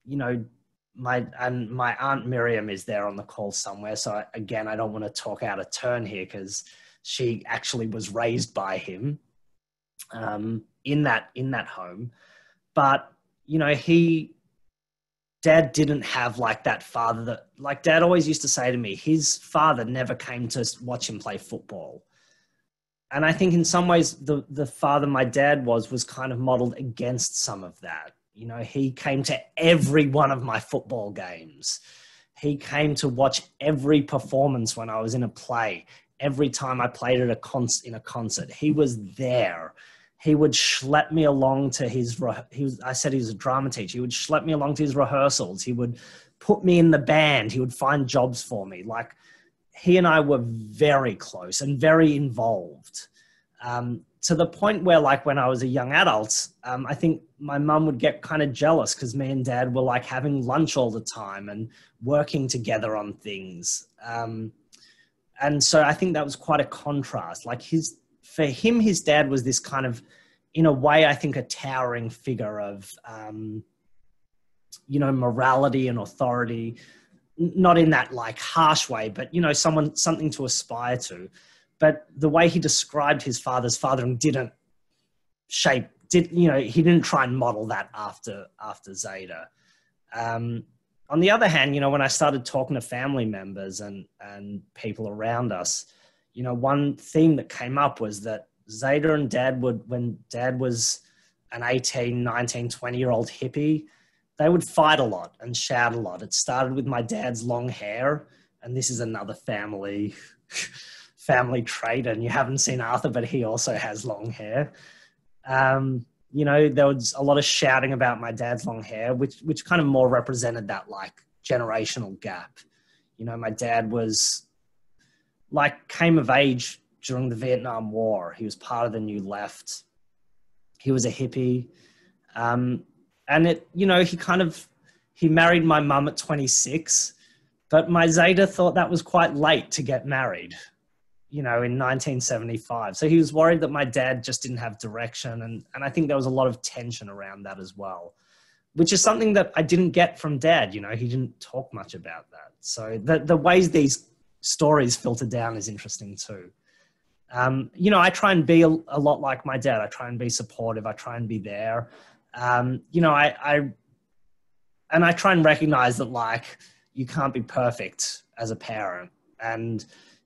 know, my Aunt Miriam is there on the call somewhere. So again, I don't want to talk out of turn here because she actually was raised by him in that home. But, you know, he Dad didn't have like that father that, like Dad always used to say to me, his father never came to watch him play football. And I think in some ways the father my dad was kind of modeled against some of that. You know, he came to every one of my football games. He came to watch every performance when I was in a play. Every time I played at in a concert, he was there. He would schlep me along to I said he was a drama teacher. He would schlep me along to his rehearsals. He would put me in the band. He would find jobs for me. Like, he and I were very close and very involved, to the point where, like, when I was a young adult, I think my mum would get kind of jealous because me and Dad were like having lunch all the time and working together on things. And so I think that was quite a contrast. Like, for him, his dad was this kind of, in a way, I think a towering figure of, you know, morality and authority, not in that like harsh way, but, you know, something to aspire to. But the way he described his father's fathering he didn't try and model that after Zeta. On the other hand, you know, when I started talking to family members and people around us, you know, one theme that came up was that Zeta and Dad when Dad was an 18, 19, 20-year-old hippie, they would fight a lot and shout a lot. It started with my dad's long hair, and this is another family trait, and you haven't seen Arthur, but he also has long hair. You know, there was a lot of shouting about my dad's long hair, which kind of more represented that like generational gap. You know, my dad was like, came of age during the Vietnam War. He was part of the New Left. He was a hippie. And it, you know, he married my mum at 26, but my Zeta thought that was quite late to get married, you know, in 1975. So he was worried that my dad just didn't have direction. And I think there was a lot of tension around that as well, which is something that I didn't get from Dad. You know, he didn't talk much about that. So the ways these stories filter down is interesting too. You know, I try and be a lot like my dad. I try and be supportive. I try and be there. You know, I try and recognize that, like, you can't be perfect as a parent. And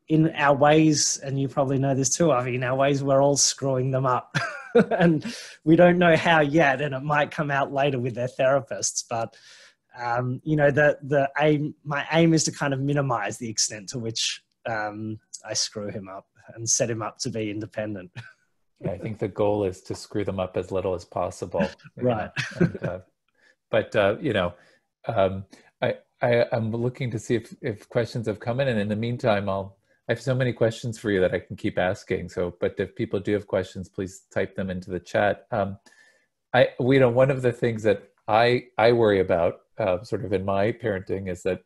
in our ways, and you probably know this too, Avi, in our ways, we're all screwing them up. And we don't know how yet, and it might come out later with their therapists. But, you know, my aim is to kind of minimize the extent to which I screw him up and set him up to be independent. Yeah, I think the goal is to screw them up as little as possible. Right. But you know, I'm looking to see if questions have come in, and in the meantime, I have so many questions for you that I can keep asking. So, but if people do have questions, please type them into the chat. One of the things that I worry about, sort of in my parenting, is that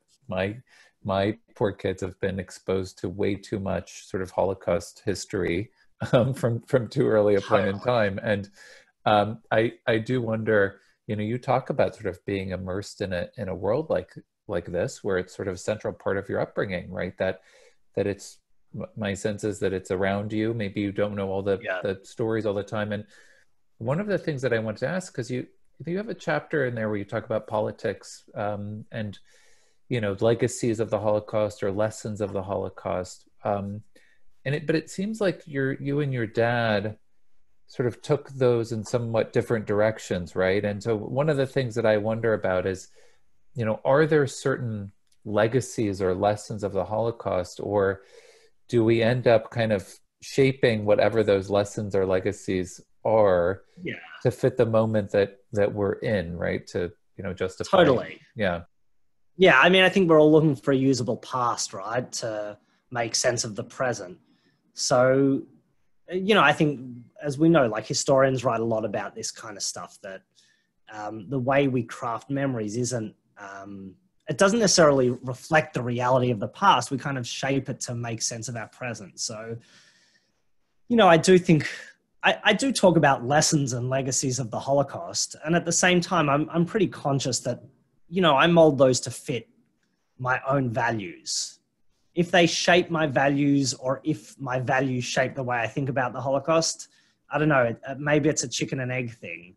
my poor kids have been exposed to way too much sort of Holocaust history from too early a point in time. And I do wonder, you know, you talk about sort of being immersed in a world like this, where it's sort of a central part of your upbringing, right? That it's, my sense is that it's around you. Maybe you don't know all the stories all the time. And one of the things that I wanted to ask, because you have a chapter in there where you talk about politics, and, you know, legacies of the Holocaust or lessons of the Holocaust. But it seems like you and your dad sort of took those in somewhat different directions, right? And so one of the things that I wonder about is, you know, are there certain legacies or lessons of the Holocaust, or do we end up kind of shaping whatever those lessons or legacies are to fit the moment that we're in, right? To, you know, justify. Totally. Yeah. Yeah. I mean, I think we're all looking for a usable past, right? To make sense of the present. So, you know, I think, as we know, like, historians write a lot about this kind of stuff, that the way we craft memories isn't, it doesn't necessarily reflect the reality of the past. We kind of shape it to make sense of our present. So, you know, I do think, I do talk about lessons and legacies of the Holocaust. And at the same time, I'm pretty conscious that, you know, I mold those to fit my own values. If they shape my values, or if my values shape the way I think about the Holocaust, I don't know, maybe it's a chicken and egg thing.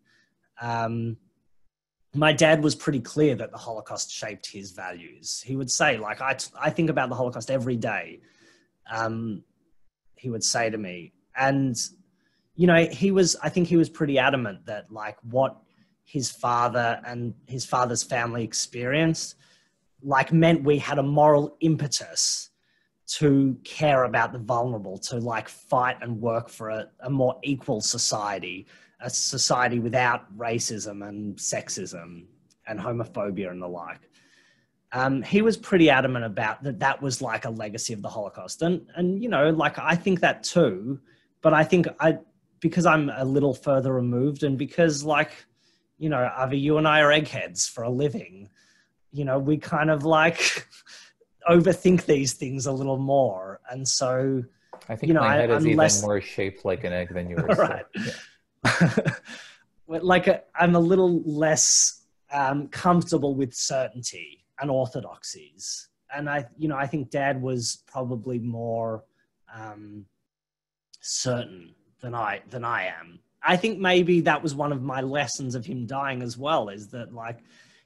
my dad was pretty clear that the Holocaust shaped his values. He would say, like, I think about the Holocaust every day. He would say to me, and, you know, I think he was pretty adamant that, like, what his father and his father's family experienced, like, meant we had a moral impetus to care about the vulnerable, to, like, fight and work for a more equal society, a society without racism and sexism and homophobia and the like. He was pretty adamant about that was like a legacy of the Holocaust. And, you know, like, I think that too, but I think because I'm a little further removed, and because, like, you know, Avi, you and I are eggheads for a living, you know, we kind of, like, overthink these things a little more. And so, I think, you know, my head is less, even more shaped like an egg than yours. right. So, yeah. Like, I'm a little less comfortable with certainty and orthodoxies. And I think Dad was probably more certain than I am. I think maybe that was one of my lessons of him dying as well, is that, like,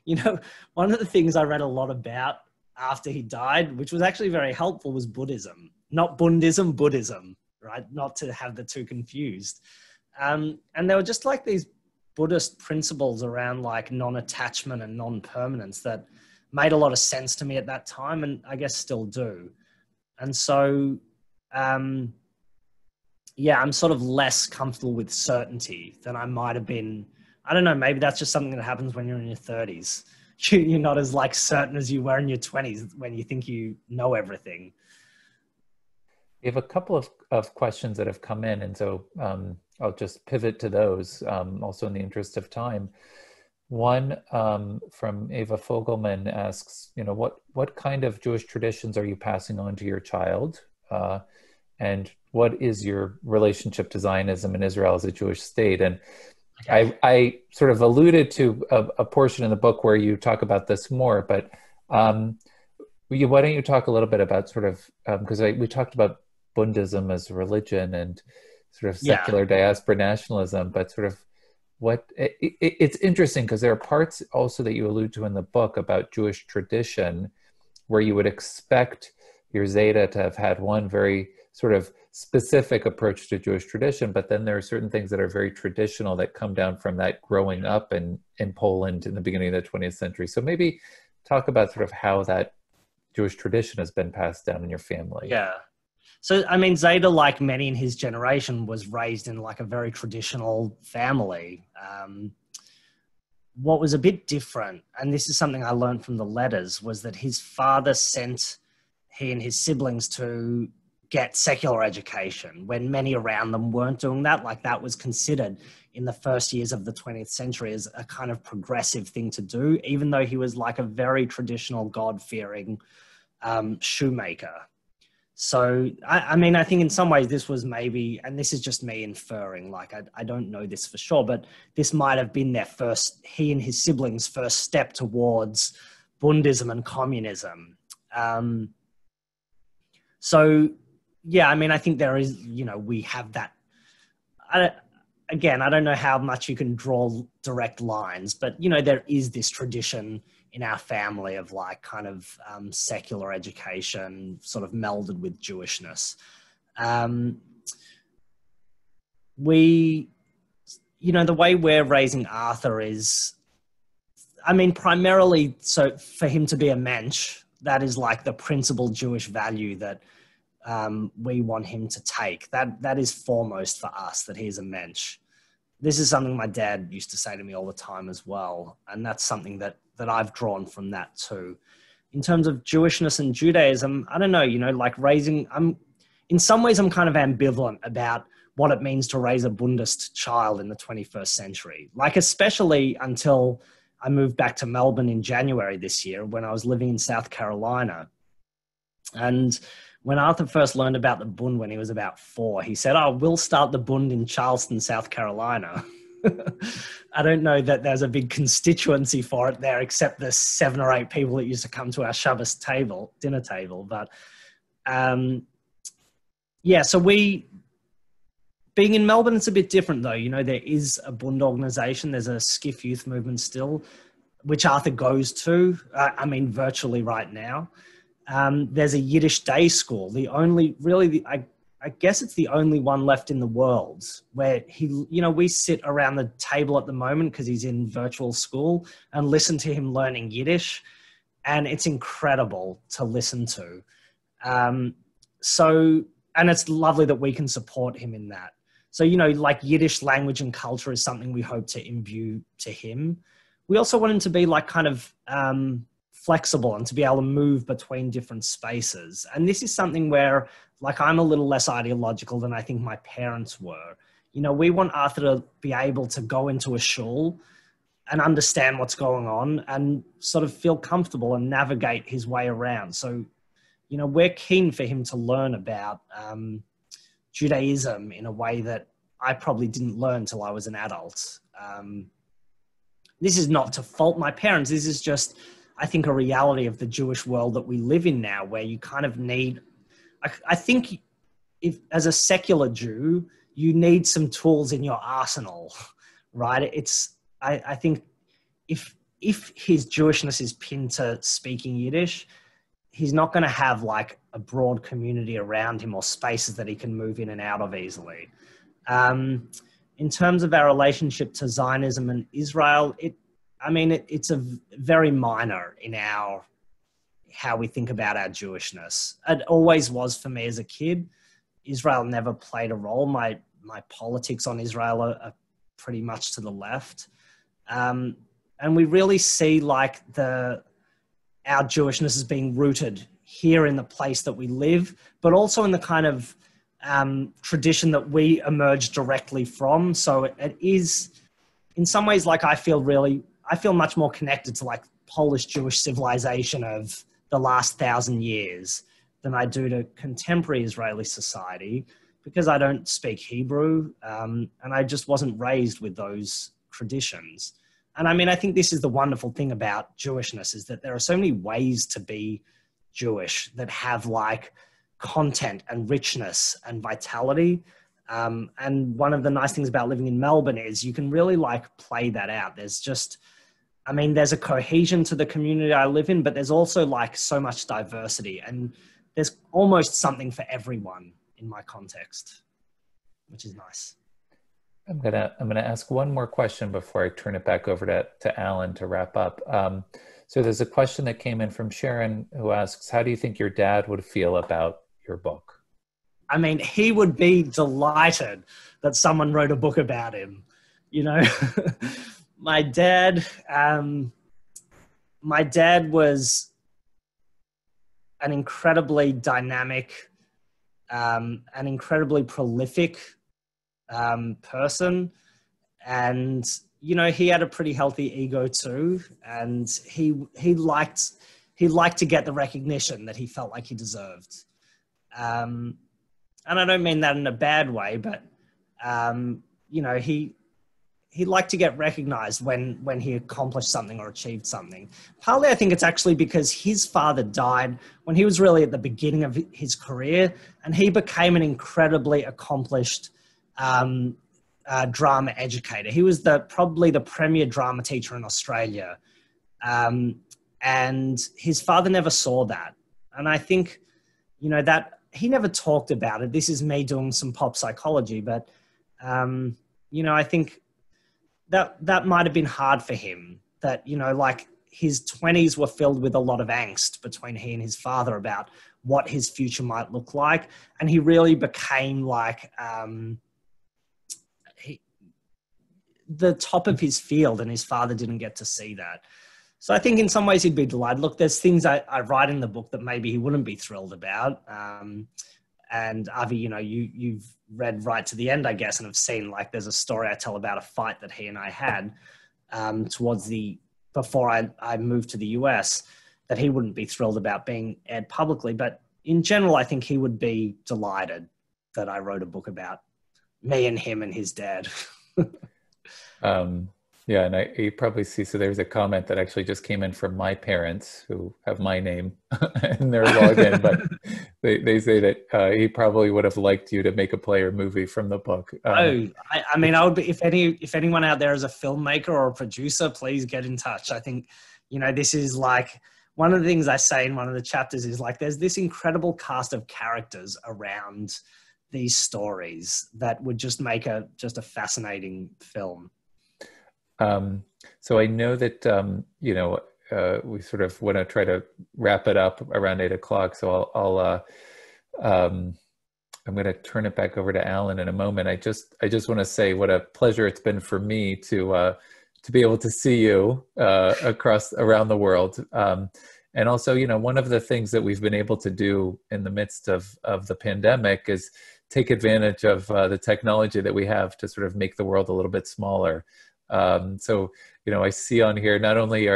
you know, one of the things I read a lot about after he died, which was actually very helpful, was Buddhism. Not Bundism, Buddhism, right? Not to have the two confused. And there were just, like, these Buddhist principles around, like, non-attachment and non-permanence that made a lot of sense to me at that time, and I guess still do. And so, yeah, I'm sort of less comfortable with certainty than I might have been. I don't know, maybe that's just something that happens when you're in your 30s. You're not as, like, certain as you were in your 20s when you think you know everything. We have a couple of questions that have come in, and so I'll just pivot to those, also in the interest of time. One from Ava Fogelman asks, you know, what kind of Jewish traditions are you passing on to your child? And what is your relationship to Zionism and Israel as a Jewish state? And okay. I sort of alluded to a portion in the book where you talk about this more, but why don't you talk a little bit about sort of, because we talked about Bundism as religion and sort of secular diaspora nationalism, but sort of it's interesting because there are parts also that you allude to in the book about Jewish tradition where you would expect your Zeta to have had one very sort of specific approach to Jewish tradition, but then there are certain things that are very traditional that come down from that growing up in Poland in the beginning of the 20th century. So maybe talk about sort of how that Jewish tradition has been passed down in your family. Yeah. So, I mean, Zeta, like many in his generation, was raised in, like, a very traditional family. What was a bit different, and this is something I learned from the letters, was that his father sent he and his siblings to get secular education when many around them weren't doing that. Like, that was considered in the first years of the 20th century as a kind of progressive thing to do, even though he was, like, a very traditional, God-fearing shoemaker. So, I mean, I think in some ways this was maybe, and this is just me inferring, like, I don't know this for sure, but this might have been he and his siblings' first step towards Bundism and communism. So, yeah, I mean, I think there is, you know, we have that. I don't know how much you can draw direct lines, but, you know, there is this tradition in our family of, like, kind of secular education sort of melded with Jewishness. You know, the way we're raising Arthur is, I mean, primarily, so for him to be a mensch, that is, like, the principal Jewish value that we want him to take. That is foremost for us, that he's a mensch. This is something my dad used to say to me all the time as well. And that's something that I've drawn from that too. In terms of Jewishness and Judaism, I don't know, you know, like in some ways I'm kind of ambivalent about what it means to raise a Bundist child in the 21st century. Like, especially until I moved back to Melbourne in January this year when I was living in South Carolina. And when Arthur first learned about the Bund when he was about 4, he said, "Oh, we'll start the Bund in Charleston, South Carolina." I don't know that there's a big constituency for it there, except the 7 or 8 people that used to come to our Shabbos dinner table. But yeah, so being in Melbourne, it's a bit different though. You know, there is a Bund organization. There's a Skiff youth movement still. which Arthur goes to, I mean, virtually right now. There's a Yiddish day school, the only, really, I guess it's the only one left in the world where he, you know, we sit around the table at the moment because he's in virtual school and listen to him learning Yiddish. And it's incredible to listen to. And it's lovely that we can support him in that. So, you know, like Yiddish language and culture is something we hope to imbue to him. We also want him to be like kind of flexible and to be able to move between different spaces. And this is something where, like, I'm a little less ideological than I think my parents were. You know, we want Arthur to be able to go into a shul and understand what's going on and sort of feel comfortable and navigate his way around. So, you know, we're keen for him to learn about Judaism in a way that I probably didn't learn till I was an adult. This is not to fault my parents. This is just, I think, a reality of the Jewish world that we live in now, where you kind of need, I think if, as a secular Jew, you need some tools in your arsenal, right? I think if his Jewishness is pinned to speaking Yiddish, he's not going to have like a broad community around him or spaces that he can move in and out of easily. In terms of our relationship to Zionism and Israel, it's a very minor in how we think about our Jewishness. It always was for me as a kid. Israel never played a role. My politics on Israel are pretty much to the left. And we really see like our Jewishness as being rooted here in the place that we live, but also in the kind of tradition that we emerge directly from. So it is, in some ways, like I feel much more connected to like Polish Jewish civilization of the last 1,000 years than I do to contemporary Israeli society, because I don't speak Hebrew and I just wasn't raised with those traditions. And I mean, I think this is the wonderful thing about Jewishness, is that there are so many ways to be Jewish that have like content and richness and vitality. And one of the nice things about living in Melbourne is you can really like play that out. There's a cohesion to the community I live in, but there's also like so much diversity, and there's almost something for everyone in my context, which is nice. I'm gonna ask one more question before I turn it back over to Alan to wrap up. So there's a question that came in from Sharon, who asks, how do you think your dad would feel about your book? I mean, he would be delighted that someone wrote a book about him, you know. My dad was an incredibly dynamic, an incredibly prolific person. And, you know, he had a pretty healthy ego too. And he liked to get the recognition that he felt like he deserved. And I don't mean that in a bad way, but, you know, he liked to get recognized when he accomplished something or achieved something. Partly, I think it's actually because his father died when he was really at the beginning of his career, and he became an incredibly accomplished drama educator. He was probably the premier drama teacher in Australia. And his father never saw that. And I think, you know, that he never talked about it. This is me doing some pop psychology, but, you know, I think that might have been hard for him, that, you know, like his 20s were filled with a lot of angst between he and his father about what his future might look like. And he really became like the top of his field, and his father didn't get to see that. So I think in some ways he'd be delighted. Look, there's things I write in the book that maybe he wouldn't be thrilled about. And Avi, you know, you've read right to the end, I guess, and have seen like there's a story I tell about a fight that he and I had before I moved to the US, that he wouldn't be thrilled about being aired publicly. But in general, I think he would be delighted that I wrote a book about me and him and his dad. Yeah, and you probably see, so there's a comment that actually just came in from my parents who have my name and they're logged in, but they say that he probably would have liked you to make a play or movie from the book. I mean, I would be, if anyone out there is a filmmaker or a producer, please get in touch. I think, you know, this is like, one of the things I say in one of the chapters is like, there's this incredible cast of characters around these stories that would just make just a fascinating film. So I know that, you know, we sort of want to try to wrap it up around 8 o'clock. So I'm going to turn it back over to Alan in a moment. I just want to say what a pleasure it's been for me to be able to see you around the world. And also, you know, one of the things that we've been able to do in the midst of the pandemic is take advantage of the technology that we have to sort of make the world a little bit smaller. So, you know, I see on here, not only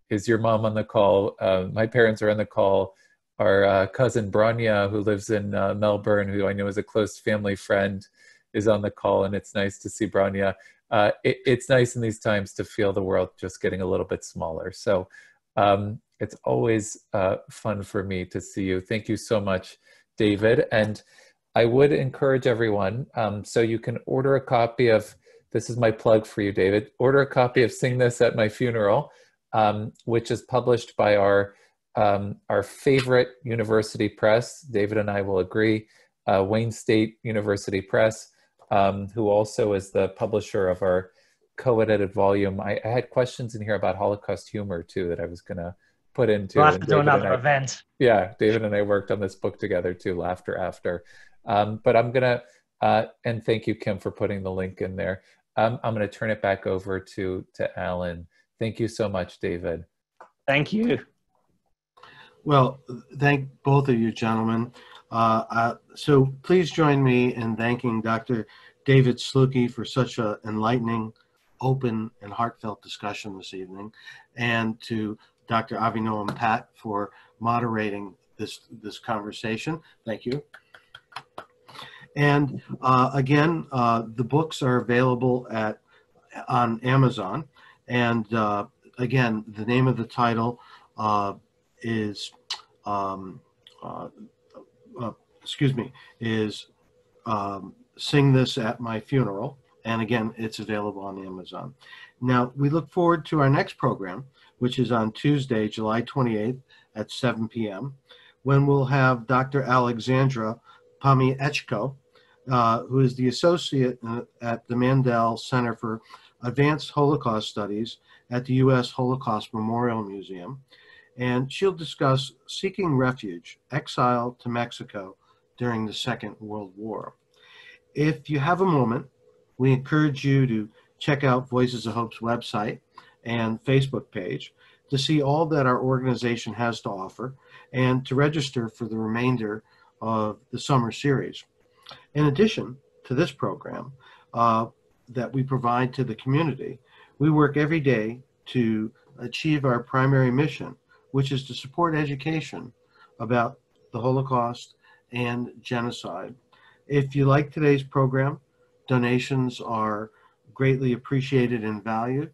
is your mom on the call, my parents are on the call, our cousin Branya, who lives in Melbourne, who I know is a close family friend, is on the call, and it's nice to see Branya. It's nice in these times to feel the world just getting a little bit smaller. So it's always fun for me to see you. Thank you so much, David. And I would encourage everyone, so you can order a copy of, this is my plug for you, David, order a copy of Sing This at My Funeral, which is published by our favorite university press. David and I will agree, Wayne State University Press, who also is the publisher of our co-edited volume. I had questions in here about Holocaust humor too that I was going to put into. We'll have to do another event. Yeah, David and I worked on this book together too, Laughter After. But I'm going to, and thank you, Kim, for putting the link in there. I'm going to turn it back over to Alan. Thank you so much, David. Thank you. Well, thank both of you, gentlemen. So please join me in thanking Dr. David Slucki for such an enlightening, open, and heartfelt discussion this evening, and to Dr. Avinoam Patt for moderating this conversation. Thank you. And again, the books are available on Amazon. And again, the name of the title is Sing This at My Funeral. And again, it's available on Amazon. Now, we look forward to our next program, which is on Tuesday, July 28th at 7 p.m., when we'll have Dr. Alexandra Pamiechko, who is the associate at the Mandel Center for Advanced Holocaust Studies at the U.S. Holocaust Memorial Museum. And she'll discuss seeking refuge, exile to Mexico during the Second World War. If you have a moment, we encourage you to check out Voices of Hope's website and Facebook page to see all that our organization has to offer and to register for the remainder of the summer series. In addition to this program that we provide to the community, we work every day to achieve our primary mission, which is to support education about the Holocaust and genocide. If you like today's program, donations are greatly appreciated and valued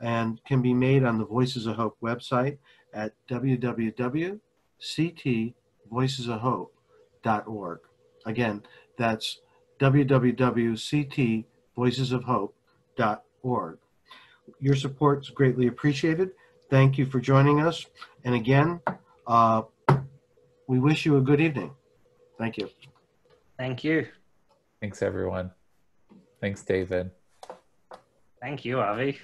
and can be made on the Voices of Hope website at www.ctvoicesofhope.org. Again, that's www.ctvoicesofhope.org. Your support is greatly appreciated. Thank you for joining us. And again, we wish you a good evening. Thank you. Thank you. Thanks, everyone. Thanks, David. Thank you, Avi.